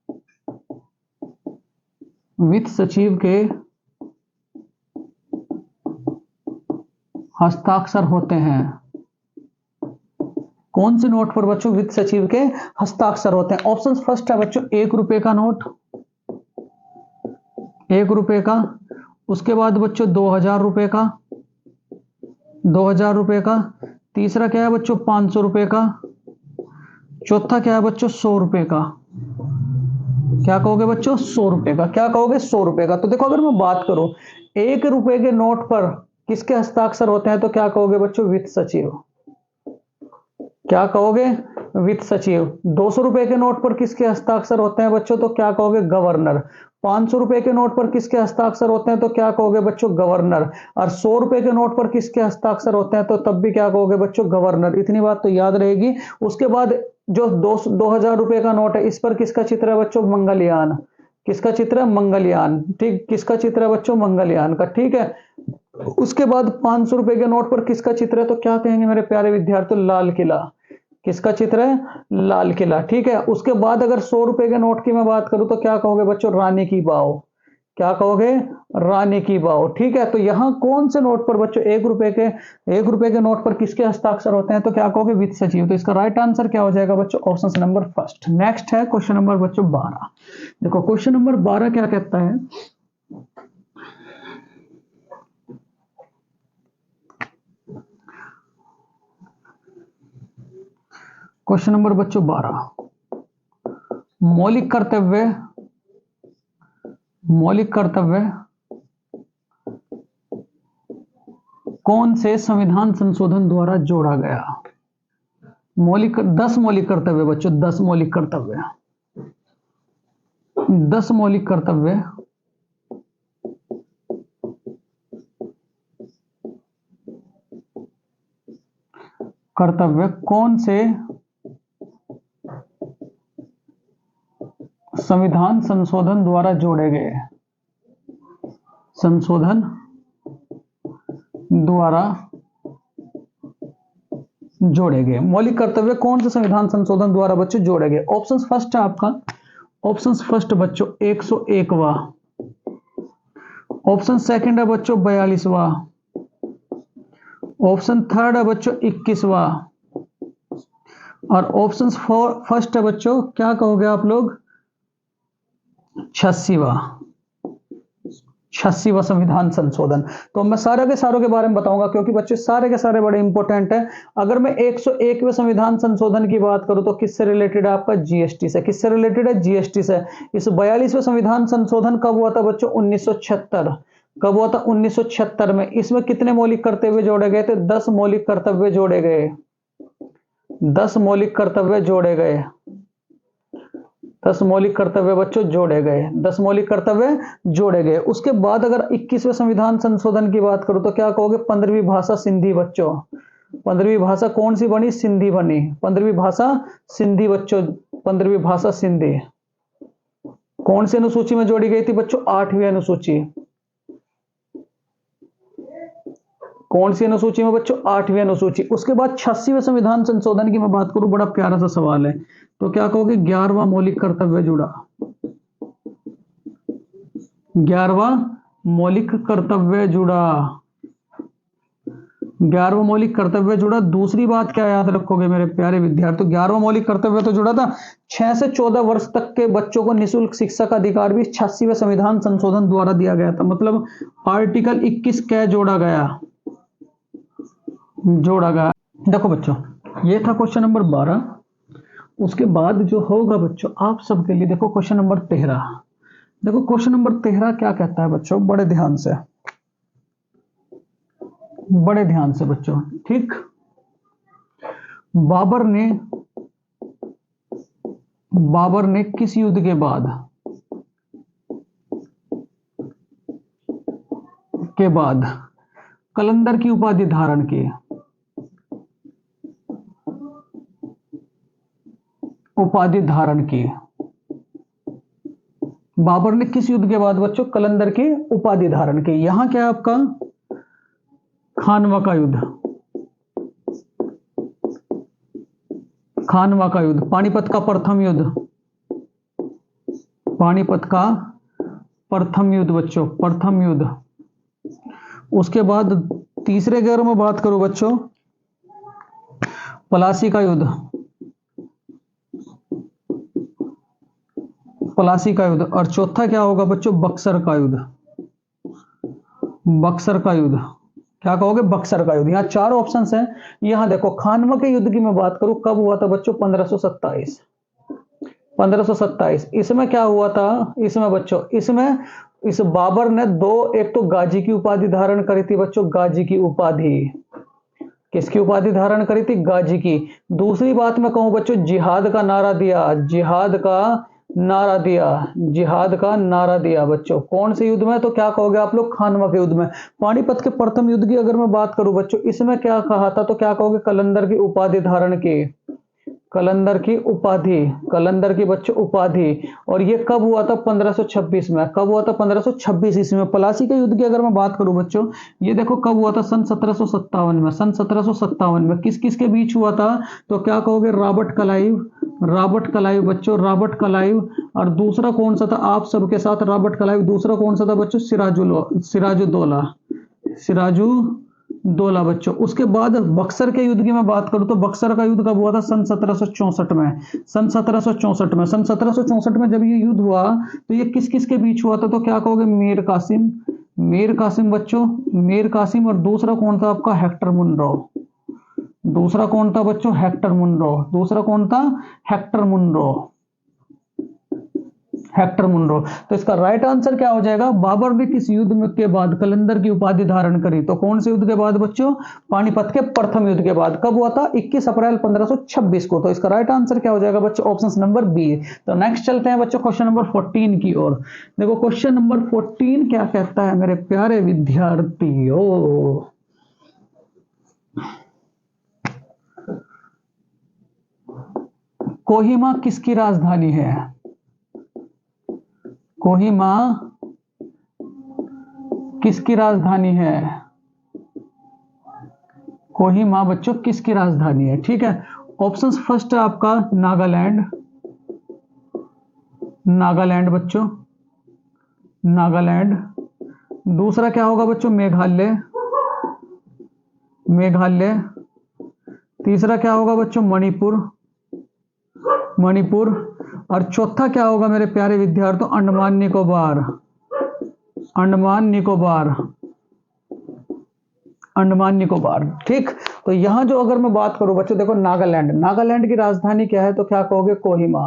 वित्त सचिव के हस्ताक्षर होते हैं। कौन से नोट पर बच्चों वित्त सचिव के हस्ताक्षर होते हैं? ऑप्शन फर्स्ट है बच्चों 1 रुपए का नोट, 1 रुपए का। उसके बाद बच्चों 2000 रुपए का, 2000 रुपए का। तीसरा क्या है बच्चों 500 रुपए का। चौथा क्या है बच्चों 100 रुपए का। क्या कहोगे बच्चों 100 रुपए का। क्या कहोगे 100 रुपए का। तो देखो अगर मैं बात करूं 1 रुपए के नोट पर किसके हस्ताक्षर होते हैं तो क्या कहोगे बच्चों वित्त सचिव। क्या कहोगे वित्त सचिव। 200 रुपए के नोट पर किसके हस्ताक्षर होते हैं बच्चों तो क्या कहोगे गवर्नर। 500 रुपए के नोट पर किसके हस्ताक्षर होते हैं तो क्या कहोगे बच्चों गवर्नर। और 100 रुपए के नोट पर किसके हस्ताक्षर होते हैं तो तब भी क्या कहोगे बच्चों गवर्नर। इतनी बात तो याद रहेगी। उसके बाद जो 2000 रुपए का नोट है इस पर किसका चित्र है बच्चों मंगलयान। किसका चित्र है मंगलयान। ठीक, किसका चित्र है बच्चों मंगलयान का। ठीक है। उसके बाद 500 रुपए के नोट पर किसका चित्र है तो क्या कहेंगे मेरे प्यारे विद्यार्थियों लाल किला। किसका चित्र है लाल किला। ठीक है। उसके बाद अगर 100 रुपए के नोट की मैं बात करूं तो क्या कहोगे बच्चों रानी की वाव। क्या कहोगे रानी की वाव। ठीक है। तो यहां कौन से नोट पर बच्चों 1 रुपए के नोट पर किसके हस्ताक्षर होते हैं तो क्या कहोगे वित्त सचिव। तो इसका राइट आंसर क्या हो जाएगा बच्चों ऑप्शन नंबर फर्स्ट। नेक्स्ट है क्वेश्चन नंबर बच्चों 12। देखो क्वेश्चन नंबर 12 क्या कहता है। क्वेश्चन नंबर बच्चों 12, मौलिक कर्तव्य कौन से संविधान संशोधन द्वारा जोड़ा गया। 10 मौलिक कर्तव्य बच्चों, 10 मौलिक कर्तव्य, 10 मौलिक कर्तव्य कौन से संविधान संशोधन द्वारा जोड़े गए। संशोधन द्वारा जोड़े गए मौलिक कर्तव्य कौन से संविधान संशोधन द्वारा बच्चों जोड़े गए। ऑप्शन फर्स्ट है आपका, ऑप्शन फर्स्ट बच्चों 101वां। ऑप्शन सेकंड है बच्चों 42वां। ऑप्शन थर्ड है बच्चों 21वां। और ऑप्शन फर्स्ट है बच्चों क्या कहोगे आप लोग 86वां संविधान संशोधन। तो मैं सारे के सारों के बारे में बताऊंगा क्योंकि बच्चे सारे के सारे बड़े इंपॉर्टेंट है। अगर मैं 101वें संविधान संशोधन की बात करूं तो किससे रिलेटेड है आपका जीएसटी से। किससे रिलेटेड है जीएसटी से। इस 42वें संविधान संशोधन कब हुआ था बच्चों 1976। कब हुआ था 1976 में। इसमें कितने मौलिक कर्तव्य जोड़े गए थे 10 मौलिक कर्तव्य जोड़े गए। 10 मौलिक कर्तव्य जोड़े गए। 10 मौलिक कर्तव्य बच्चों जोड़े गए। 10 मौलिक कर्तव्य जोड़े गए। उसके बाद अगर 21वें संविधान संशोधन की बात करूं तो क्या कहोगे 15वीं भाषा सिंधी बच्चों। 15वीं भाषा कौन सी बनी सिंधी बनी। 15वीं भाषा सिंधी बच्चों। 15वीं भाषा सिंधी कौन सी अनुसूची में जोड़ी गई थी बच्चों 8वीं अनुसूची। कौन सी अनुसूची में बच्चों 8वीं अनुसूची। उसके बाद 86वें संविधान संशोधन की मैं बात करूं बड़ा प्यारा सा सवाल है तो क्या कहोगे 11वां मौलिक कर्तव्य जुड़ा। 11वां मौलिक कर्तव्य जुड़ा। 11वां मौलिक कर्तव्य जुड़ा। दूसरी बात क्या याद रखोगे मेरे प्यारे विद्यार्थी 11वां मौलिक कर्तव्य तो जुड़ा था 6 से 14 वर्ष तक के बच्चों को निःशुल्क शिक्षा का अधिकार भी 86वें संविधान संशोधन द्वारा दिया गया था। मतलब आर्टिकल 21 क्या जोड़ा गया देखो बच्चों ये था क्वेश्चन नंबर 12। उसके बाद जो होगा बच्चों आप सबके लिए देखो क्वेश्चन नंबर 13। देखो क्वेश्चन नंबर 13 क्या कहता है बच्चों बड़े ध्यान से बच्चों। ठीक, बाबर ने किस युद्ध के बाद कलंदर की उपाधि धारण की। बाबर ने किस युद्ध के बाद बच्चों कलंदर की उपाधि धारण की। यहां क्या है आपका खानवा का युद्ध। खानवा का युद्ध, पानीपत का प्रथम युद्ध, पानीपत का प्रथम युद्ध बच्चों, प्रथम युद्ध। उसके बाद तीसरे घेर में बात करूं बच्चों, प्लासी का युद्ध, प्लासी का युद्ध। और चौथा क्या होगा बच्चों, बक्सर का युद्ध, बक्सर का युद्ध। क्या कहोगे, बक्सर का युद्ध। यहाँ चार ऑप्शंस हैं। यहाँ देखो खानवा के युद्ध की मैं बात करूं, कब हुआ था बच्चों, 1527, 1527। इसमें क्या हुआ था, इसमें बच्चों, इसमें इस बाबर ने दो, एक तो गाजी की उपाधि धारण करी थी बच्चों, गाजी की उपाधि। किसकी उपाधि धारण करी थी, गाजी की। दूसरी बात मैं कहूं बच्चों, जिहाद का नारा दिया, जिहाद का नारा दिया, जिहाद का नारा दिया बच्चों। कौन से युद्ध में, तो क्या कहोगे आप लोग, खानवा के युद्ध में। पानीपत के प्रथम युद्ध की अगर मैं बात करूं बच्चों, इसमें क्या कहा था, तो क्या कहोगे, कलंदर की उपाधि धारण की, कलंदर की उपाधि, कलंदर की बच्चों उपाधि। और ये कब हुआ था, 1526 में। कब हुआ था, 1526 ईस्वी में। प्लासी के युद्ध की अगर मैं बात करूं बच्चों, ये देखो कब हुआ था, सन 1757 में, सन 1757 में। किस किस के बीच हुआ था, तो क्या कहोगे, रॉबर्ट क्लाइव, रॉबर्ट क्लाइव बच्चों, रॉबर्ट क्लाइव। और दूसरा कौन सा था, आप सबके साथ रॉबर्ट क्लाइव। दूसरा कौन सा था बच्चों, सिराजुद्दौला, सिराजुद्दौला बच्चों। उसके बाद बक्सर के युद्ध की मैं बात करूं, तो बक्सर का युद्ध कब हुआ था, सन 1764 में, सन 1764 में। सन 1764 में जब ये युद्ध हुआ, तो ये किस किस के बीच हुआ था, तो क्या कहोगे, मीर कासिम, मीर कासिम बच्चों, मीर कासिम। और दूसरा कौन था आपका, हेक्टर मुनरो। दूसरा कौन था बच्चों, हेक्टर मुनरो। दूसरा कौन था, हेक्टर मुनरो, हेक्टर मुनरो। तो इसका राइट आंसर क्या हो जाएगा, बाबर ने किस युद्ध में के बाद कलंदर की उपाधि धारण करी, तो कौन से युद्ध के बाद बच्चों, पानीपत के प्रथम युद्ध के बाद। कब हुआ था, 21 अप्रैल 1526 को। तो इसका राइट आंसर क्या हो जाएगा बच्चों, ऑप्शन नंबर बी। तो नेक्स्ट चलते हैं बच्चों क्वेश्चन नंबर 14 की ओर। देखो क्वेश्चन नंबर 14 क्या कहता है मेरे प्यारे विद्यार्थियों, कोहिमा किसकी राजधानी है, कोहिमा किसकी राजधानी है, कोहिमा बच्चों किसकी राजधानी है। ठीक है, ऑप्शंस फर्स्ट है आपका नागालैंड, नागालैंड बच्चों, नागालैंड। दूसरा क्या होगा बच्चों, मेघालय, मेघालय। तीसरा क्या होगा बच्चों, मणिपुर, मणिपुर। और चौथा क्या होगा मेरे प्यारे विद्यार्थियों, अंडमान निकोबार, अंडमान निकोबार, अंडमान निकोबार। ठीक, तो यहां जो अगर मैं बात करूं बच्चों, देखो नागालैंड, नागालैंड की राजधानी क्या है, तो क्या कहोगे, कोहिमा।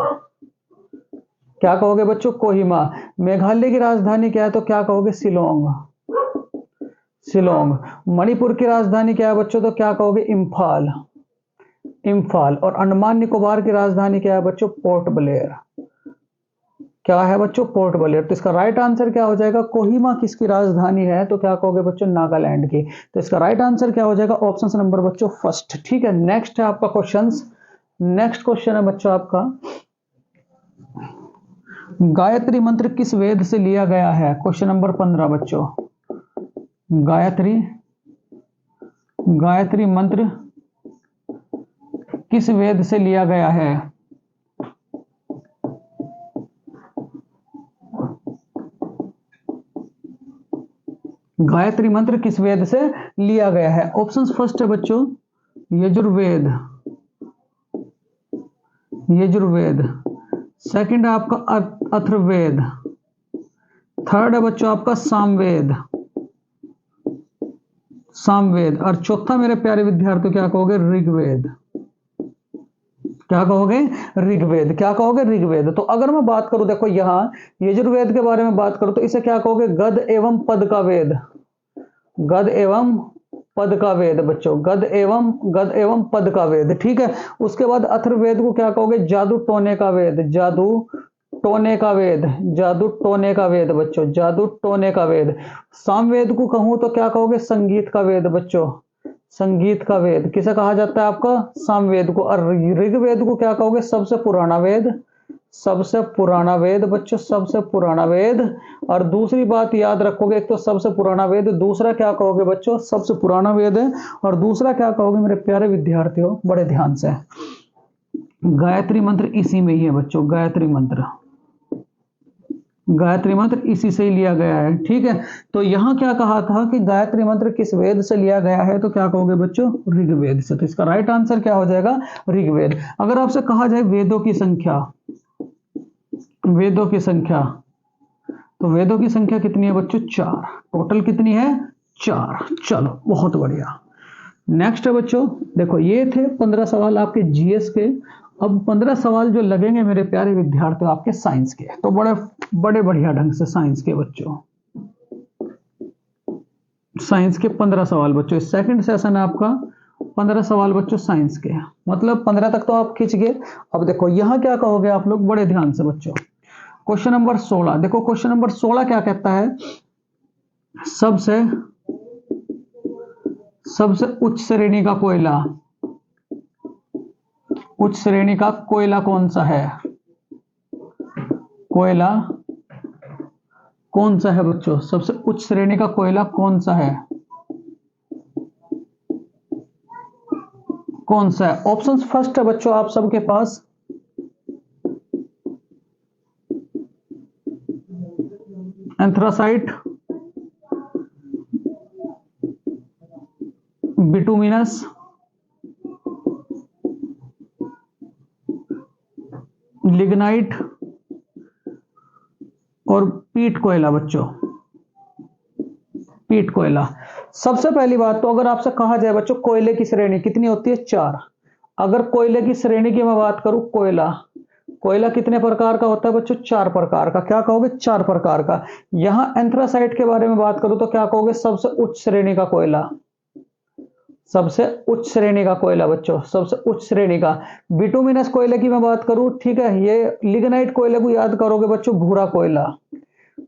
क्या कहोगे बच्चों, कोहिमा। मेघालय की राजधानी क्या है, तो क्या कहोगे, शिलोंग, शिलोंग। मणिपुर की राजधानी क्या है बच्चों, तो क्या कहोगे, इम्फाल, इम्फाल। और अंडमान निकोबार की राजधानी क्या है बच्चों, पोर्ट ब्लेयर। क्या है बच्चों, पोर्ट ब्लेयर। तो इसका राइट आंसर क्या हो जाएगा, कोहिमा किसकी राजधानी है, तो क्या कहोगे बच्चों, नागालैंड की। तो इसका राइट आंसर क्या हो जाएगा, ऑप्शन नंबर बच्चों फर्स्ट। ठीक है, नेक्स्ट है आपका क्वेश्चन, नेक्स्ट क्वेश्चन है बच्चों आपका, गायत्री मंत्र किस वेद से लिया गया है। क्वेश्चन नंबर 15 बच्चों, गायत्री, गायत्री मंत्र किस वेद से लिया गया है। गायत्री मंत्र किस वेद से लिया गया है। ऑप्शंस फर्स्ट है बच्चों यजुर्वेद, यजुर्वेद। सेकंड है आपका अथर्ववेद। थर्ड है बच्चों आपका सामवेद, सामवेद। और चौथा मेरे प्यारे विद्यार्थियों क्या कहोगे, ऋग्वेद। क्या कहोगे, ऋग्वेद। क्या कहोगे, ऋग्वेद। तो अगर मैं बात करूं, देखो यहां यजुर्वेद के बारे में बात करूं, तो इसे क्या कहोगे, गद एवं पद का वेद, गद एवं पद का वेद बच्चों, गद एवं पद का वेद। ठीक है, उसके बाद अथर्ववेद को क्या कहोगे, जादू टोने का वेद, जादू टोने का वेद, जादू टोने का वेद बच्चों, जादू टोने का वेद। सामवेद को कहूं तो क्या कहोगे, संगीत का वेद बच्चों, संगीत का वेद। किसे कहा जाता है आपका, सामवेद को। और ऋग्वेद को क्या कहोगे, सबसे पुराना वेद, सबसे पुराना वेद बच्चों, सबसे पुराना वेद। और दूसरी बात याद रखोगे, एक तो सबसे पुराना वेद, दूसरा क्या कहोगे बच्चों, सबसे पुराना वेद है। और दूसरा क्या कहोगे मेरे प्यारे विद्यार्थियों, बड़े ध्यान से, गायत्री मंत्र इसी में ही है बच्चों, गायत्री मंत्र, गायत्री मंत्र इसी से ही लिया गया है। ठीक है, तो यहां क्या कहा था कि गायत्री मंत्र किस वेद से लिया गया है, तो क्या कहोगे बच्चों, ऋग्वेद से। तो इसका राइट आंसर क्या हो जाएगा, ऋग्वेद। अगर आपसे कहा जाए वेदों की संख्या, वेदों की संख्या, तो वेदों की संख्या कितनी है बच्चों, 4। टोटल कितनी है, 4। चलो बहुत बढ़िया। नेक्स्ट है बच्चों, देखो ये थे 15 सवाल आपके जीएस के। अब 15 सवाल जो लगेंगे मेरे प्यारे विद्यार्थियों आपके साइंस के, तो बड़े बड़े बढ़िया ढंग से साइंस के बच्चों, साइंस के 15 सवाल बच्चों। सेकंड सेशन है आपका, 15 सवाल बच्चों साइंस के, मतलब 15 तक तो आप खींच गए। अब देखो यहां क्या कहोगे आप लोग, बड़े ध्यान से बच्चों। क्वेश्चन नंबर 16, देखो क्वेश्चन नंबर 16 क्या कहता है, सबसे सबसे उच्च श्रेणी का कोयला, उच्च श्रेणी का कोयला कौन सा है, कोयला कौन सा है बच्चों, सबसे उच्च श्रेणी का कोयला कौन सा है, कौन सा है। ऑप्शंस फर्स्ट है बच्चों आप सबके पास, एंथ्रासाइट, बिटुमिनस, लिग्नाइट और पीट कोयला बच्चों, पीट कोयला। सबसे पहली बात तो अगर आपसे कहा जाए बच्चों कोयले की श्रेणी कितनी होती है, 4। अगर कोयले की श्रेणी की मैं बात करूं, कोयला, कोयला कितने प्रकार का होता है बच्चों, 4 प्रकार का। क्या कहोगे, 4 प्रकार का। यहां एंथ्रासाइट के बारे में बात करूं तो क्या कहोगे, सबसे उच्च श्रेणी का कोयला, सबसे उच्च श्रेणी का कोयला बच्चों, सबसे उच्च श्रेणी का। बिटुमिनस कोयले की मैं बात करूं, ठीक है, ये लिग्नाइट कोयले को याद करोगे बच्चों, भूरा कोयला,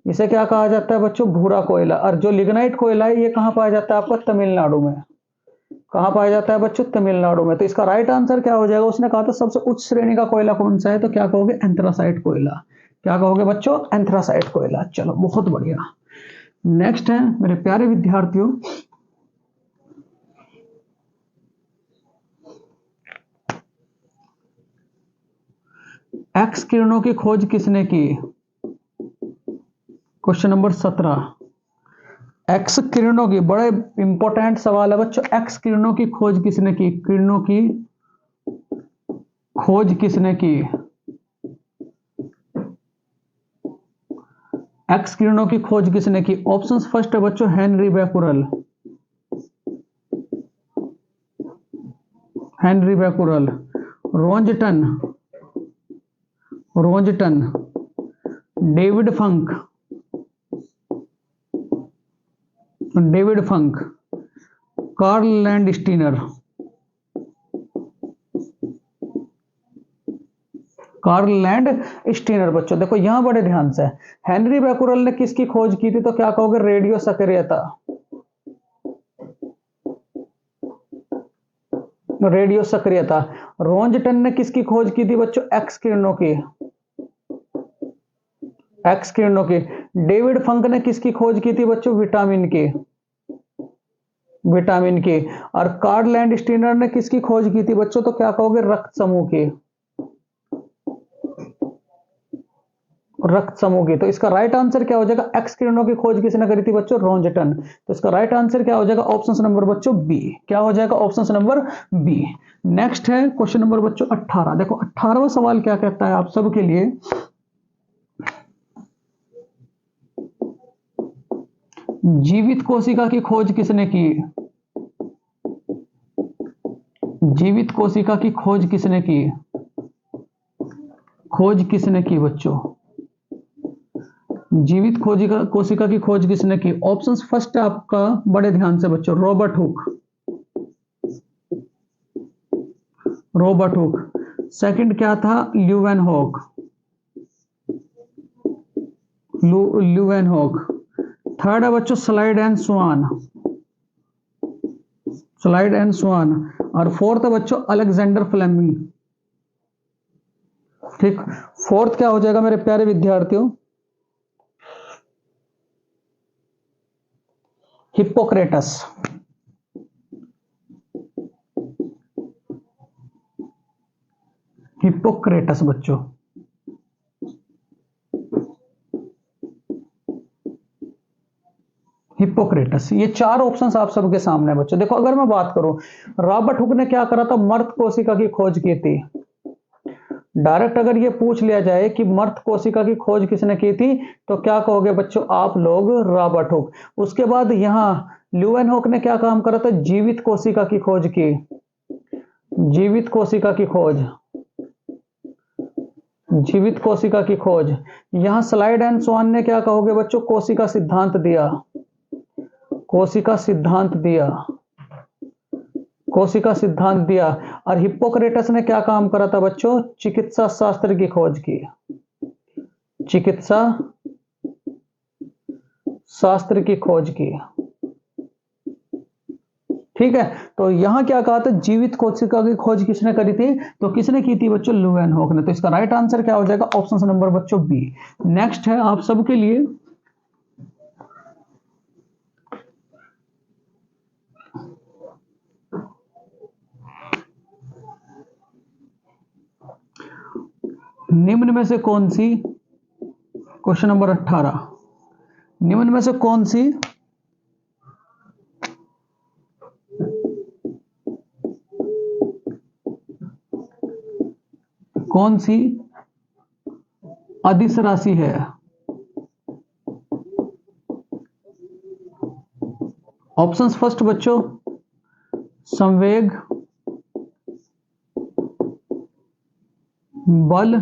इसे क्या कहा जाता है बच्चों, भूरा कोयला। और जो लिग्नाइट कोयला है ये कहां पाया जाता है आपका, तमिलनाडु में। कहां पाया जाता है बच्चों, तमिलनाडु में। तो इसका राइट आंसर क्या हो जाएगा, उसने कहा था सबसे उच्च श्रेणी का कोयला कौन सा है, तो क्या कहोगे, एंथ्रासाइट कोयला। क्या कहोगे बच्चों, एंथ्रासाइट कोयला। चलो बहुत बढ़िया। नेक्स्ट है मेरे प्यारे विद्यार्थियों, एक्स किरणों की खोज किसने की, क्वेश्चन नंबर 17। एक्स किरणों की, बड़े इंपॉर्टेंट सवाल है बच्चों, एक्स किरणों की खोज किसने की, किरणों की खोज किसने की, एक्स किरणों की खोज किसने की। ऑप्शंस फर्स्ट है बच्चों Henri Becquerel, Henri Becquerel, Roentgen, Roentgen, David Funk, David Funk, Karl Landsteiner, Karl Landsteiner. बच्चों देखो यहां बड़े ध्यान से, हेनरी बैकुरल ने किसकी खोज की थी, तो क्या कहोगे, रेडियो सक्रियता, रेडियो सक्रियता। रोंजटन ने किसकी खोज की थी बच्चों, एक्स किरणों की, एक्स किरणों की। डेविड फंक ने किसकी खोज की थी बच्चों, विटामिन की, विटामिन की। और कार्ल लैंड स्टीनर ने किसकी खोज की थी बच्चों, तो क्या कहोगे, रक्त समूह की, रक्त समूह की। तो इसका राइट आंसर क्या हो जाएगा, एक्स किरणों की खोज किसने करी थी बच्चों, रोंजटन। तो इसका राइट आंसर क्या हो जाएगा, ऑप्शन नंबर बच्चों बी। क्या हो जाएगा, ऑप्शन नंबर बी। नेक्स्ट है क्वेश्चन नंबर बच्चों 18। देखो 18वां सवाल क्या कहता है आप सबके लिए, जीवित कोशिका की खोज किसने की, जीवित कोशिका की खोज किसने की, खोज किसने की बच्चों, जीवित खोजिका कोशिका की खोज किसने की। ऑप्शंस फर्स्ट है आपका, बड़े ध्यान से बच्चों, Robert Hooke, Robert Hooke. Second क्या था, Leeuwenhoek, Leeuwenhoek. Third है बच्चों Schleiden and Schwann, Schleiden and Schwann. और फोर्थ है बच्चों अलेक्जेंडर फ्लेमिंग। ठीक, फोर्थ क्या हो जाएगा मेरे प्यारे विद्यार्थियों, हिप्पोक्रेटस। हिप्पोक्रेटस बच्चों, हिप्पोक्रेटस। ये चार ऑप्शंस आप सबके सामने है बच्चों। देखो अगर मैं बात करूं, रॉबर्ट हुक ने क्या करा था, मर्त कोशिका की खोज की थी। डायरेक्ट अगर ये पूछ लिया जाए कि मर्त कोशिका की खोज किसने की थी, तो क्या कहोगे बच्चों आप लोग, रॉबर्ट हुक। उसके बाद यहां ल्यूवेनहॉक ने क्या काम करा था, जीवित कोशिका की खोज की, जीवित कोशिका की खोज, जीवित कोशिका की खोज। यहां स्लाइड एंड स्वान ने क्या कहोगे बच्चों, कोशिका सिद्धांत दिया, कोशिका सिद्धांत दिया, कोशिका सिद्धांत दिया। और हिप्पोक्रेटस ने क्या काम करा था बच्चों, चिकित्सा शास्त्र की खोज की, चिकित्सा शास्त्र की खोज की। ठीक है, तो यहां क्या कहा था, जीवित कोशिका की खोज किसने करी थी, तो किसने की थी बच्चों, ल्यूवेनहॉक ने। तो इसका राइट आंसर क्या हो जाएगा, ऑप्शन नंबर बच्चों बी। नेक्स्ट है आप सबके लिए, निम्न में से कौन सी, क्वेश्चन नंबर 18, निम्न में से कौन सी कौन सी अदिश राशि है। ऑप्शंस फर्स्ट बच्चों, संवेग, बल,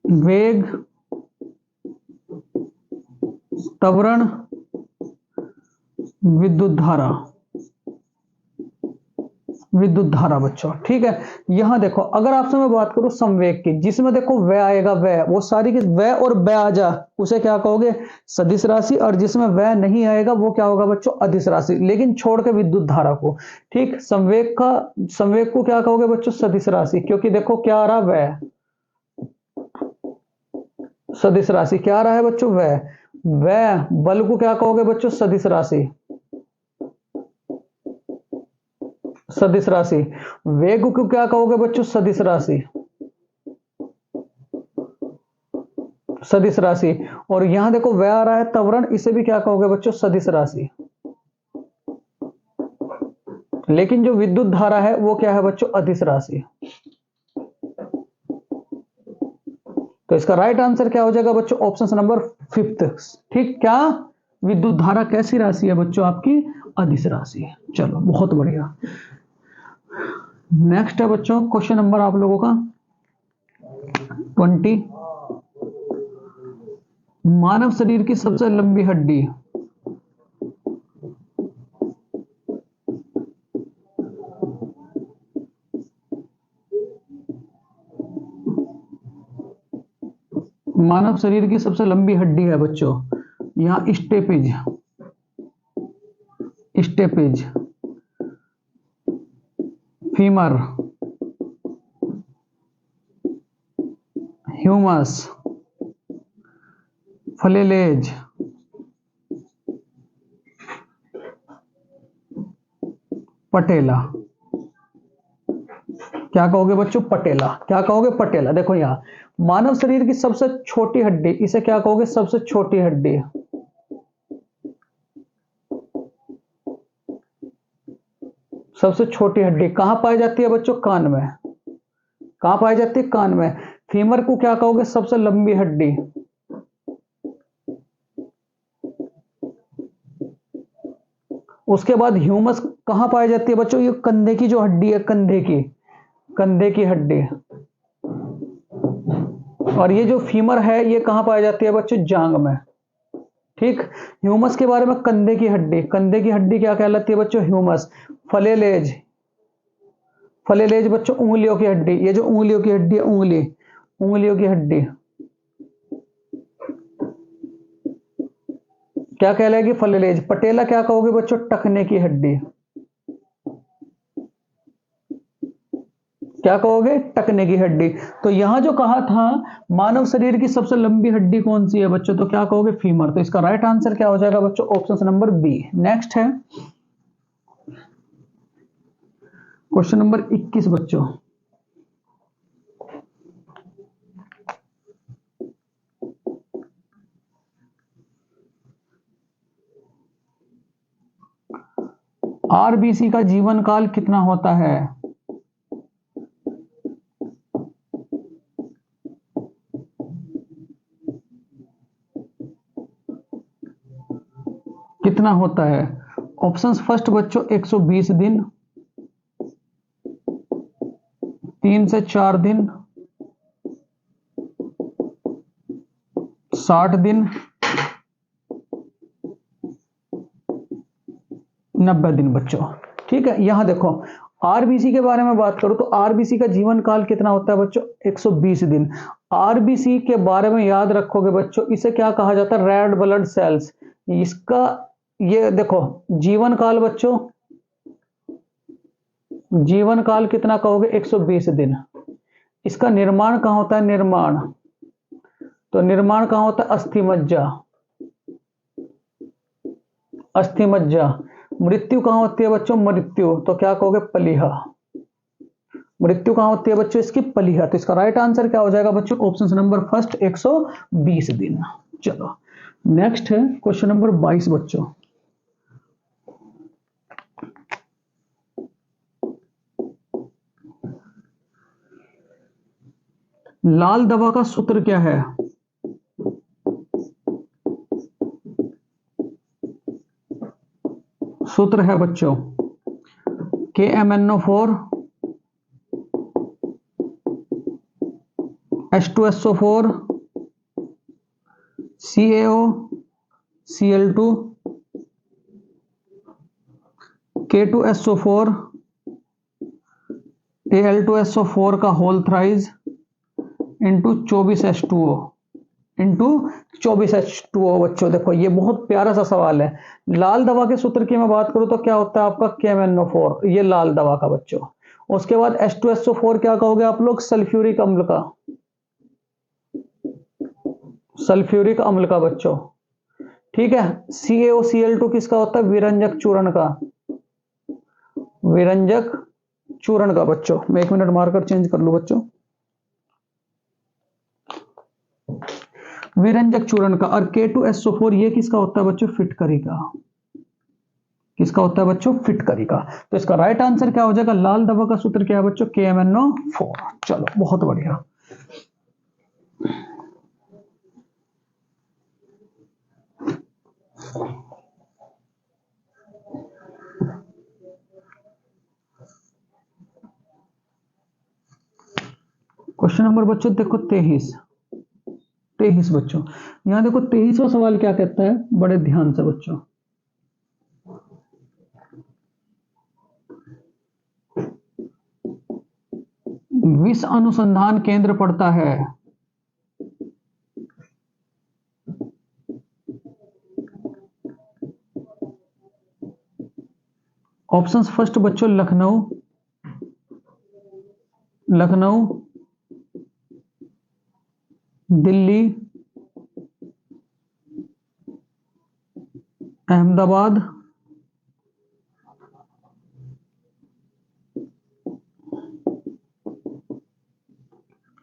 वेग, त्वरण, विद्युत धारा, विद्युत धारा बच्चों। ठीक है, यहां देखो अगर आपसे मैं बात करूं संवेग की, जिसमें देखो व आएगा, व वो सारी की व और ब आ जा, उसे क्या कहोगे, सदिश राशि। और जिसमें व नहीं आएगा वो क्या होगा बच्चों, अदिश राशि, लेकिन छोड़ के विद्युत धारा को। ठीक, संवेग का, संवेग को क्या कहोगे बच्चों, सदिश राशि, क्योंकि देखो क्या आ रहा, व सदिश राशि, क्या आ रहा है बच्चों, व बल को क्या कहोगे बच्चों, सदिश राशि, सदिश राशि। वेग को क्या कहोगे बच्चों, सदिश राशि, सदिश राशि। और यहां देखो व आ रहा है त्वरण, इसे भी क्या कहोगे बच्चों, सदिश राशि। लेकिन जो विद्युत धारा है वो क्या है बच्चों, अदिश राशि। तो इसका राइट आंसर क्या हो जाएगा बच्चों, ऑप्शन नंबर 5। ठीक, क्या विद्युत धारा कैसी राशि है बच्चों, आपकी अदिश राशि है। चलो बहुत बढ़िया। नेक्स्ट है बच्चों क्वेश्चन नंबर आप लोगों का 20, मानव शरीर की सबसे लंबी हड्डी, मानव शरीर की सबसे लंबी हड्डी है बच्चों, यहां स्टेपिज, स्टेपिज, फीमर, ह्यूमस, फ्लेलेज, पटेला। क्या कहोगे बच्चों, पटेला, क्या कहोगे, पटेला। देखो यहां मानव शरीर की सबसे छोटी हड्डी, इसे क्या कहोगे, सबसे छोटी हड्डी। सबसे छोटी हड्डी कहां पाई जाती है बच्चों, कान में। कहां पाई जाती है, कान में। फीमर को क्या कहोगे, सबसे लंबी हड्डी। उसके बाद ह्यूमस कहां पाई जाती है बच्चों, ये कंधे की जो हड्डी है, कंधे की, कंधे की हड्डी। और ये जो फीमर है ये कहां पाई जाती है बच्चों, जांग में। ठीक, ह्यूमस के बारे में, कंधे की हड्डी, कंधे की हड्डी क्या कहलाती है बच्चों, ह्यूमस। फ्लेलेज, फ्लेलेज बच्चों उंगलियों की हड्डी, ये जो उंगलियों की हड्डी है, उंगली, उंगलियों की हड्डी क्या कहलाएगी, फ्लेलेज। पटेला क्या कहोगे बच्चों, टखने की हड्डी। क्या कहोगे, टखने की हड्डी। तो यहां जो कहा था मानव शरीर की सबसे लंबी हड्डी कौन सी है बच्चों, तो क्या कहोगे, फीमर। तो इसका राइट आंसर क्या हो जाएगा बच्चों, ऑप्शन नंबर बी। नेक्स्ट है क्वेश्चन नंबर 21 बच्चों, आरबीसी का जीवन काल कितना होता है? कितना होता है? ऑप्शंस फर्स्ट बच्चों 120 दिन, 3 से 4 दिन, 60 दिन, 90 दिन बच्चों। ठीक है, यहां देखो आरबीसी के बारे में बात करूं तो आरबीसी का जीवन काल कितना होता है बच्चों? 120 दिन। आरबीसी के बारे में याद रखोगे बच्चों, इसे क्या कहा जाता है? Red blood cells. इसका ये देखो जीवन काल बच्चों, जीवन काल कितना कहोगे? 120 दिन। इसका निर्माण कहां होता है? निर्माण, तो निर्माण कहां होता है? अस्थि मज्जा, अस्थि मज्जा। मृत्यु कहां होती है बच्चों? मृत्यु, तो क्या कहोगे? पलीहा। मृत्यु कहां होती है बच्चों? इसकी पलीहा। तो इसका राइट आंसर क्या हो जाएगा बच्चों? ऑप्शन नंबर फर्स्ट 120 दिन। चलो नेक्स्ट है क्वेश्चन नंबर 22 बच्चों। लाल दवा का सूत्र क्या है? सूत्र है बच्चों KMNO4 H2SO4 CaO Cl2 K2SO4 Al2SO4 का whole thrice into 24H2O into 24H2O। बच्चों देखो ये बहुत प्यारा सा सवाल है। लाल दवा के सूत्र की मैं बात करूं तो क्या होता है आपका? KMNO4, ये लाल दवा का बच्चों। उसके बाद H2SO4 क्या कहोगे आप लोग? सल्फ्यूरिक अम्ल का, सल्फ्यूरिक अम्ल का बच्चों। ठीक है, CaOCl2 किसका होता है? विरंजक चूर्ण का, विरंजक चूर्ण का बच्चों। मैं 1 मिनट मार्कर चेंज कर लूं बच्चों, विरंजक चूर्ण का। और K2SO4 ये किसका होता है बच्चों? फिटकरी का। किसका होता है बच्चों? फिटकरी का। तो इसका राइट आंसर क्या हो जाएगा? लाल दवा का सूत्र क्या है बच्चों? KMNO4। चलो बहुत बढ़िया। क्वेश्चन नंबर बच्चों देखो 23, 23 बच्चों। यहां देखो 23वां सवाल क्या कहता है, बड़े ध्यान से बच्चों। विष अनुसंधान केंद्र पड़ता है। ऑप्शंस फर्स्ट बच्चों लखनऊ, लखनऊ, दिल्ली, अहमदाबाद,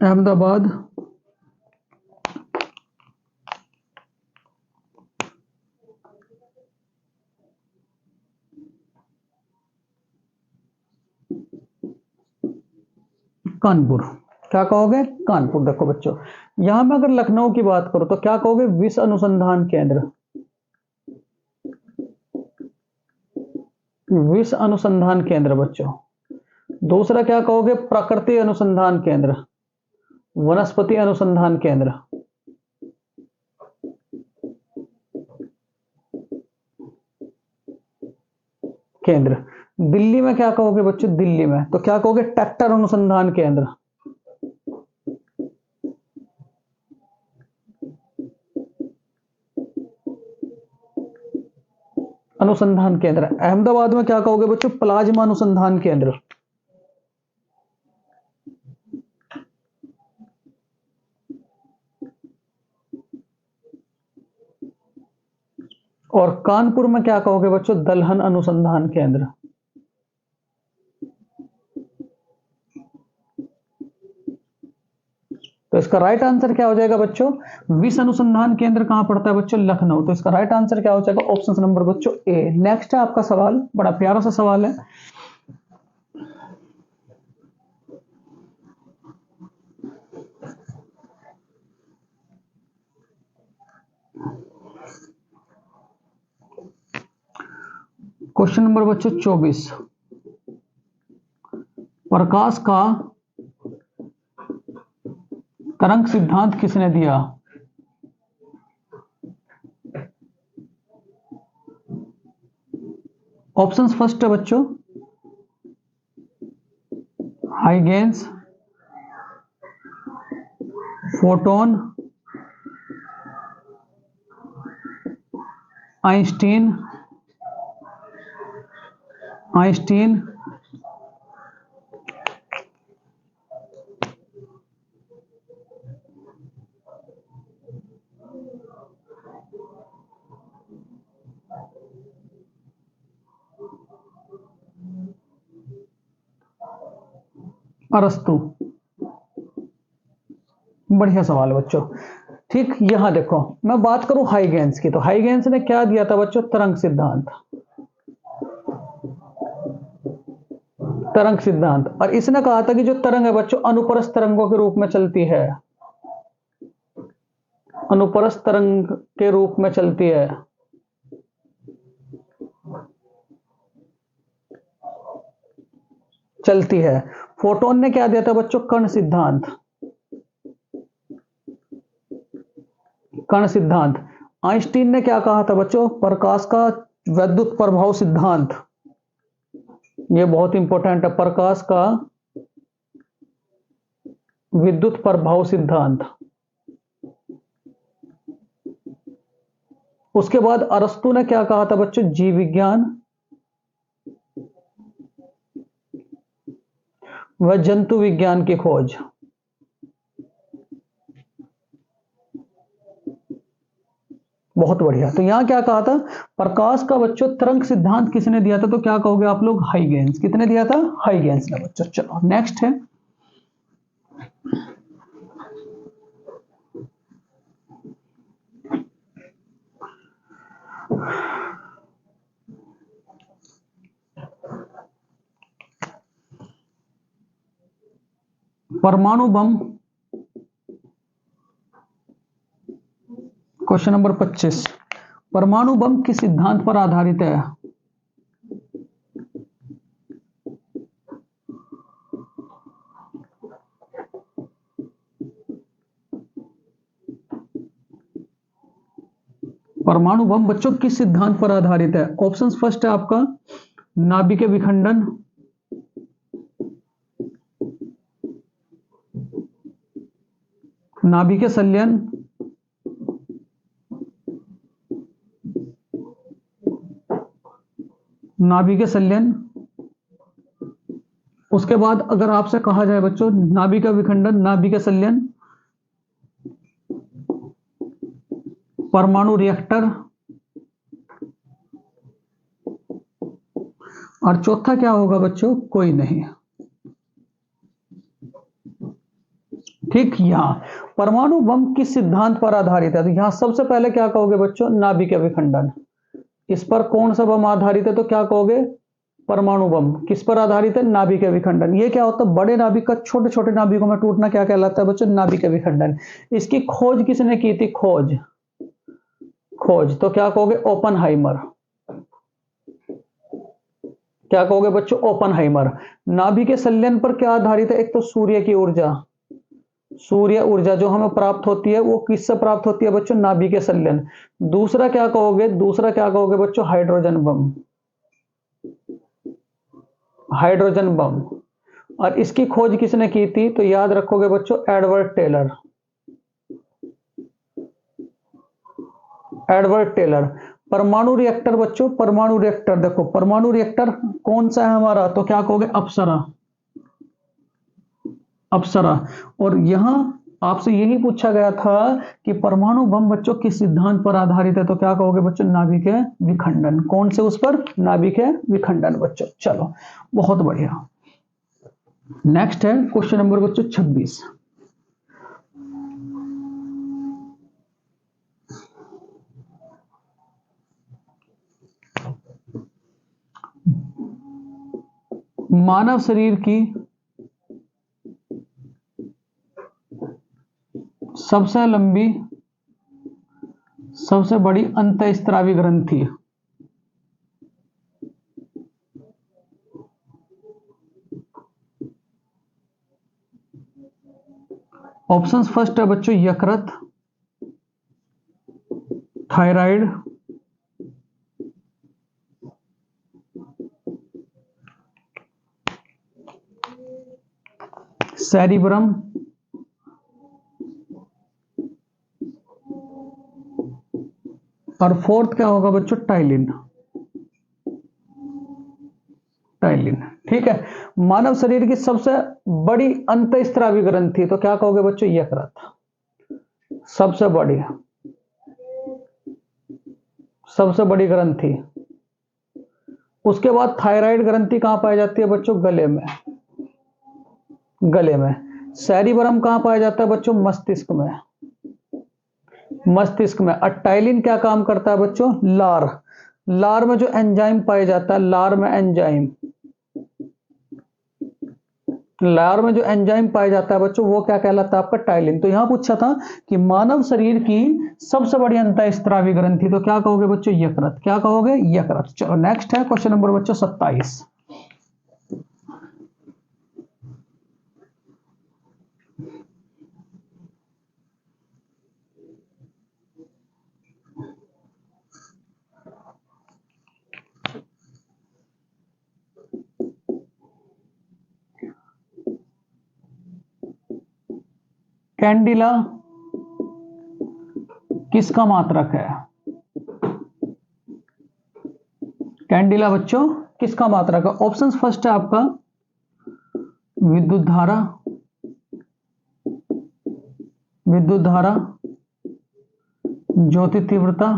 अहमदाबाद, कानपुर। क्या कहोगे? कानपुर। देखो बच्चों यहां में अगर लखनऊ की बात करो तो क्या कहोगे? विष अनुसंधान केंद्र, विष अनुसंधान केंद्र बच्चों। दूसरा क्या कहोगे? प्रकृति अनुसंधान केंद्र, वनस्पति अनुसंधान केंद्र, केंद्र। दिल्ली में क्या कहोगे बच्चों? दिल्ली में तो क्या कहोगे? ट्रैक्टर अनुसंधान केंद्र, अनुसंधान केंद्र। अहमदाबाद में क्या कहोगे बच्चों? प्लाज्मा अनुसंधान केंद्र। और कानपुर में क्या कहोगे बच्चों? दलहन अनुसंधान केंद्र। तो इसका राइट आंसर क्या हो जाएगा बच्चों? विश्व अनुसंधान केंद्र कहां पड़ता है बच्चों? लखनऊ। तो इसका राइट आंसर क्या हो जाएगा? ऑप्शन नंबर बच्चों ए। नेक्स्ट है आपका सवाल, बड़ा प्यारा सा सवाल है। क्वेश्चन नंबर बच्चों 24, प्रकाश का तरंग सिद्धांत किसने दिया? ऑप्शंस फर्स्ट है बच्चों हाइगेंस, फोटोन, आइंस्टीन, अरस्तु। बढ़िया सवाल है बच्चों। ठीक, यहां देखो मैं बात करूं हाइगेंस की, तो हाइगेंस ने क्या दिया था बच्चों? तरंग सिद्धांत। तरंग सिद्धांत, और इसने कहा था कि जो तरंग है बच्चों अनुप्रस्थ तरंगों के रूप में चलती है, अनुप्रस्थ तरंग के रूप में चलती है। चलती है। फोटोन ने क्या दिया था बच्चों? कण सिद्धांत। कण सिद्धांत। आइंस्टीन ने क्या कहा था बच्चों? प्रकाश का विद्युत प्रभाव सिद्धांत। यह बहुत इंपॉर्टेंट है, प्रकाश का विद्युत प्रभाव सिद्धांत। उसके बाद अरस्तु ने क्या कहा था बच्चों? जीव विज्ञान व जंतु विज्ञान की खोज। बहुत बढ़िया। तो यहां क्या कहा था? प्रकाश का बच्चों तरंग सिद्धांत किसने दिया था? तो क्या कहोगे आप लोग? हाइगेंस। कितने दिया था? हाइगेंस ने बच्चों। चलो नेक्स्ट है, परमाणु बम। क्वेश्चन नंबर 25, परमाणु बम किस सिद्धांत पर आधारित है? परमाणु बम बच्चों किस सिद्धांत पर आधारित है? ऑप्शंस फर्स्ट है आपका नाभिक विखंडन, नाभिक संलयन, नाभिक संलयन। उसके बाद अगर आपसे कहा जाए बच्चों नाभिक विखंडन, नाभिक संलयन, परमाणु रिएक्टर, और चौथा क्या होगा बच्चों? कोई नहीं। ठीक, यहां परमाणु बम किस सिद्धांत पर आधारित है? तो यहां सबसे पहले क्या कहोगे बच्चों? नाभिक विखंडन। इस पर कौन सा बम आधारित है? तो क्या कहोगे? परमाणु बम। किस पर आधारित है? नाभिक विखंडन। ये क्या होता है? बड़े नाभिक का छोटे छोटे नाभिकों में टूटना क्या कहलाता है बच्चों? नाभिक विखंडन। इसकी खोज किसने की थी? खोज तो क्या कहोगे? ओपनहाइमर। क्या कहोगे बच्चों? ओपनहाइमर। नाभिक संलयन पर क्या आधारित है? एक तो सूर्य की ऊर्जा, सूर्य ऊर्जा जो हमें प्राप्त होती है वो किससे प्राप्त होती है बच्चों? नाभिक संलयन। दूसरा क्या कहोगे? बच्चों हाइड्रोजन बम। Hydrogen bomb. और इसकी खोज किसने की थी? तो याद रखोगे बच्चों एडवर्ड टेलर। Edward Teller. परमाणु रिएक्टर बच्चों, परमाणु रिएक्टर देखो, परमाणु रिएक्टर कौन सा है हमारा? तो क्या कहोगे? अप्सरा। अप्सरा। और यहां आपसे यही पूछा गया था कि परमाणु बम बच्चों किस सिद्धांत पर आधारित है? तो क्या कहोगे बच्चों? नाभिक विखंडन। कौन से उस पर? नाभिक विखंडन बच्चों। चलो बहुत बढ़िया। नेक्स्ट है क्वेश्चन नंबर बच्चों 26, मानव शरीर की सबसे लंबी, सबसे बड़ी अंतःस्रावी ग्रंथि। ऑप्शंस फर्स्ट है बच्चों यकृत, थायराइड, सेरिब्रम, और फोर्थ क्या होगा बच्चों टाइलिन। टाइलिन, ठीक है। मानव शरीर की सबसे बड़ी अंतःस्रावी ग्रंथि, तो क्या कहोगे बच्चों यकृत, सबसे बड़ी, सबसे बड़ी ग्रंथि। उसके बाद थायराइड ग्रंथि कहां पाई जाती है बच्चों गले में, गले में। सेरिब्रम कहां पाया जाता है बच्चों मस्तिष्क में, मस्तिष्क में। टाइलिन क्या काम करता है बच्चों लार, लार में जो एंजाइम पाया जाता है, लार में एंजाइम, लार में जो एंजाइम पाया जाता है बच्चों वो क्या कहलाता है आपका टाइलिन। तो यहां पूछा था कि मानव शरीर की सबसे बड़ी अंतःस्रावी ग्रंथि, तो क्या कहोगे बच्चों यकृत, क्या कहोगे यकृत। चलो नेक्स्ट है क्वेश्चन नंबर बच्चों 27। कैंडिला किसका मात्रक है, कैंडिला बच्चों किसका मात्रक है। ऑप्शंस फर्स्ट है आपका विद्युत धारा, विद्युत धारा, ज्योति तीव्रता,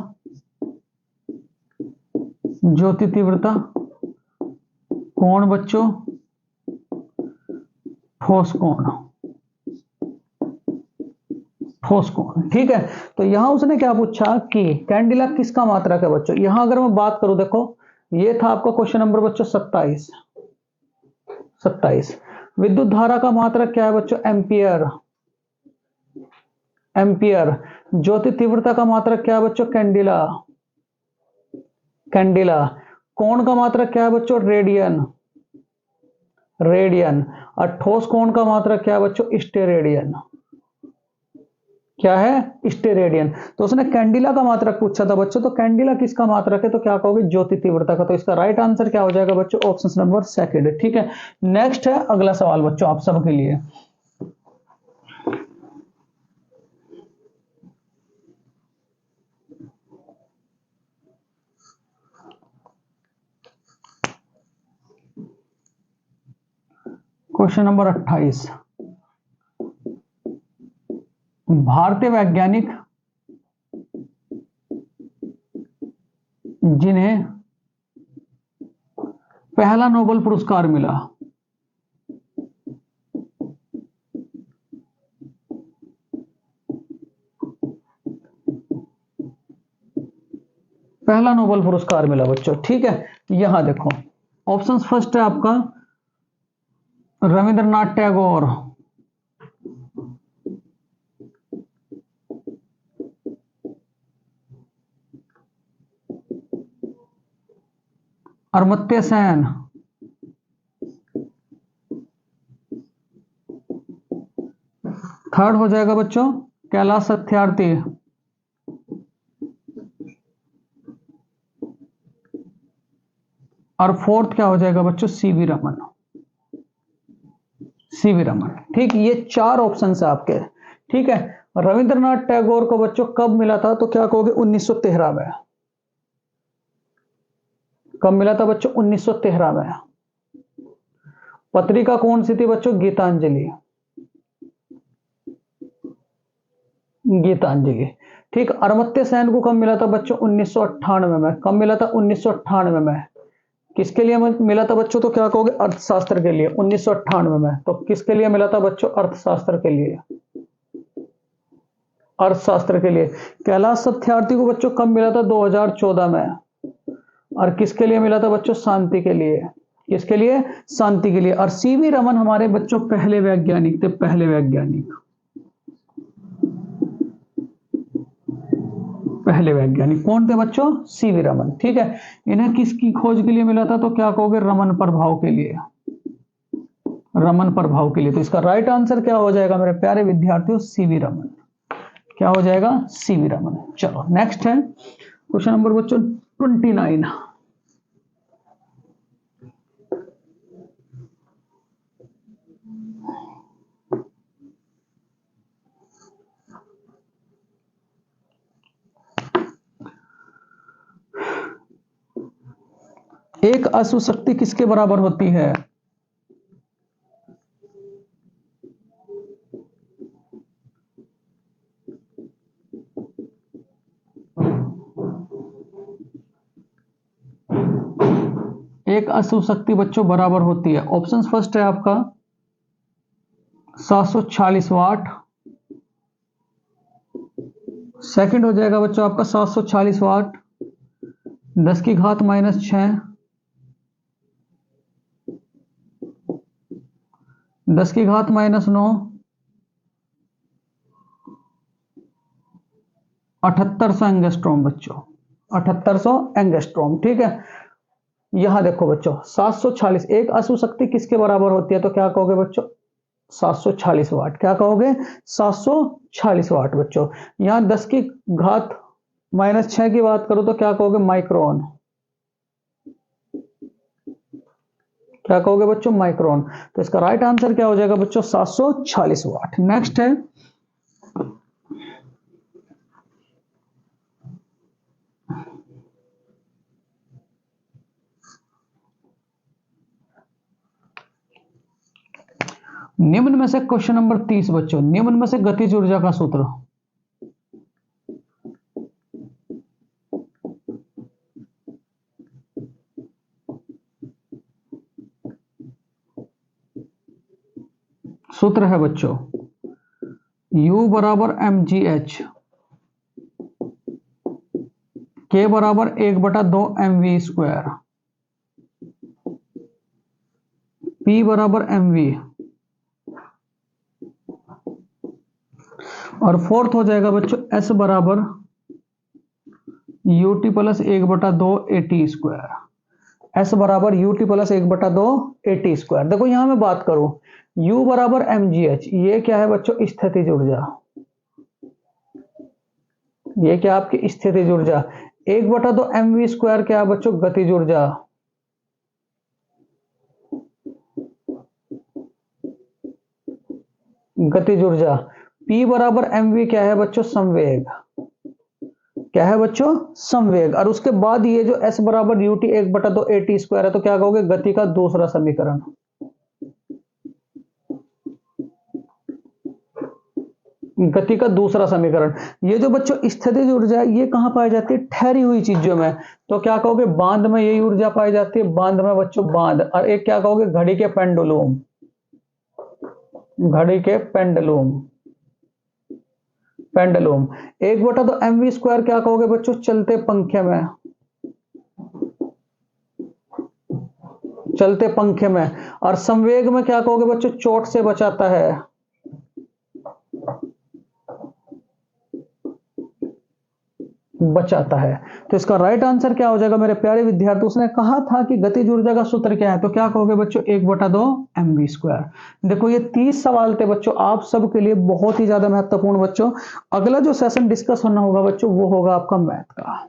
ज्योति तीव्रता, कोण बच्चों ठोस कोण, ठोस कोण, ठीक है। तो यहां उसने क्या पूछा कि कैंडिला किसका मात्रक है बच्चों। यहां अगर मैं बात करूं, देखो ये था आपका क्वेश्चन नंबर बच्चों 27। 27 विद्युत धारा का मात्रक क्या है बच्चों एम्पियर, एम्पियर। ज्योति तीव्रता का मात्रक क्या है बच्चों कैंडिला, कैंडिला। कोण का मात्रक क्या है बच्चों रेडियन, रेडियन। और ठोस कोण का मात्रक क्या है बच्चों स्टेरेडियन, क्या है स्टेरेडियन। तो उसने कैंडिला का मात्रक पूछा था बच्चों, तो कैंडिला किसका मात्रक है, तो क्या कहोगे ज्योति तीव्रता का। तो इसका राइट आंसर क्या हो जाएगा बच्चों ऑप्शन नंबर सेकंड, ठीक है। नेक्स्ट है अगला सवाल बच्चों आप सबके लिए। Question number 28। भारतीय वैज्ञानिक जिन्हें पहला नोबेल पुरस्कार मिला, पहला नोबेल पुरस्कार मिला बच्चों, ठीक है। यहां देखो ऑप्शंस फर्स्ट है आपका रविंद्रनाथ टैगोर, अमर्त्य सेन, थर्ड हो जाएगा बच्चों कैलाश सत्यार्थी, और फोर्थ क्या हो जाएगा बच्चों सीवी रमन, सीवी रमन, ठीक। ये चार ऑप्शन है आपके, ठीक है। रविंद्रनाथ टैगोर को बच्चों कब मिला था, तो क्या कहोगे 1913 में। कब मिला था बच्चों 1913 में। पत्रिका कौन सी थी बच्चों गीतांजलि, गीतांजलि, ठीक। अमर्त्य सेन को कब मिला था बच्चों 1998 में। कब मिला था 1998 में। किसके लिए मिला था बच्चों, तो क्या कहोगे अर्थशास्त्र के लिए 1998 में। तो किसके लिए मिला था बच्चों अर्थशास्त्र के लिए, अर्थशास्त्र के लिए। कैलाश सत्यार्थी को बच्चों कब मिला था 2014 में। और किसके लिए मिला था बच्चों शांति के लिए, किसके लिए? शांति के लिए। और सीवी रमन हमारे बच्चों पहले वैज्ञानिक थे, पहले वैज्ञानिक, पहले वैज्ञानिक कौन थे बच्चों? सीवी रमन। ठीक है, इन्हें किसकी खोज के लिए मिला था? तो क्या कहोगे? रमन प्रभाव के लिए, रमन प्रभाव के लिए। तो इसका राइट आंसर क्या हो जाएगा मेरे प्यारे विद्यार्थियों? सीवी रमन। क्या हो जाएगा? सीवी रमन। चलो नेक्स्ट है क्वेश्चन नंबर बच्चों 29। एक अशुभ शक्ति किसके बराबर होती है? एक अशुभ शक्ति बच्चों बराबर होती है, ऑप्शन फर्स्ट है आपका 746 वाट, सेकंड हो जाएगा बच्चों आपका 746 वाट 10 की घात -6, 10 की घात -9, 7800 एंगस्ट्रॉम बच्चों, 7800 एंगस्ट्रॉम। ठीक है, यहां देखो बच्चों 746, एक अशुभ शक्ति किसके बराबर होती है? तो क्या कहोगे बच्चों? 746 वाट। क्या कहोगे? 746 वाट बच्चों। यहां 10 की घात -6 की बात करो तो क्या कहोगे? माइक्रोन। क्या कहोगे बच्चों? माइक्रोन। तो इसका राइट आंसर क्या हो जाएगा बच्चों? 746 वाट। नेक्स्ट है निम्न में से क्वेश्चन नंबर 30 बच्चों, निम्न में से गतिज ऊर्जा का सूत्र। सूत्र है बच्चों U बराबर mgh, K बराबर 1/2 mv², P बराबर mv, और फोर्थ हो जाएगा बच्चों S बराबर ut प्लस 1/2 at²। S बराबर ut प्लस 1/2 at²। देखो यहां मैं बात करूं U बराबर mgh, ये क्या है बच्चों? स्थितिज ऊर्जा। ये क्या आपकी स्थितिज ऊर्जा। 1/2 mv² क्या है बच्चों? गतिज ऊर्जा। गतिज ऊर्जा। P बराबर mv क्या है बच्चों? संवेग। क्या है बच्चों? संवेग। और उसके बाद ये जो S बराबर ut 1/2 at² है, तो क्या कहोगे? गति का दूसरा समीकरण। गति का दूसरा समीकरण। ये जो बच्चों स्थितिज ऊर्जा है, ये कहां पाई जाती है? ठहरी हुई चीजों में। तो क्या कहोगे? बांध में यही ऊर्जा पाई जाती है, बांध में बच्चों, बांध। और एक क्या कहोगे? घड़ी के पेंडुलम, घड़ी के पेंडुलम, पेंडुलम। 1/2 mv² क्या कहोगे बच्चों? चलते पंखे में, चलते पंखे में। और संवेग में क्या कहोगे बच्चों? चोट से बचाता है, बचाता है। तो इसका राइट आंसर क्या हो जाएगा मेरे प्यारे विद्यार्थी? उसने कहा था कि गतिज ऊर्जा का सूत्र क्या है, तो क्या कहोगे बच्चों? 1/2 mv²। देखो ये 30 सवाल थे बच्चों, आप सबके लिए बहुत ही ज्यादा महत्वपूर्ण बच्चों। अगला जो सेशन डिस्कस होना होगा बच्चों, वो होगा आपका मैथ का।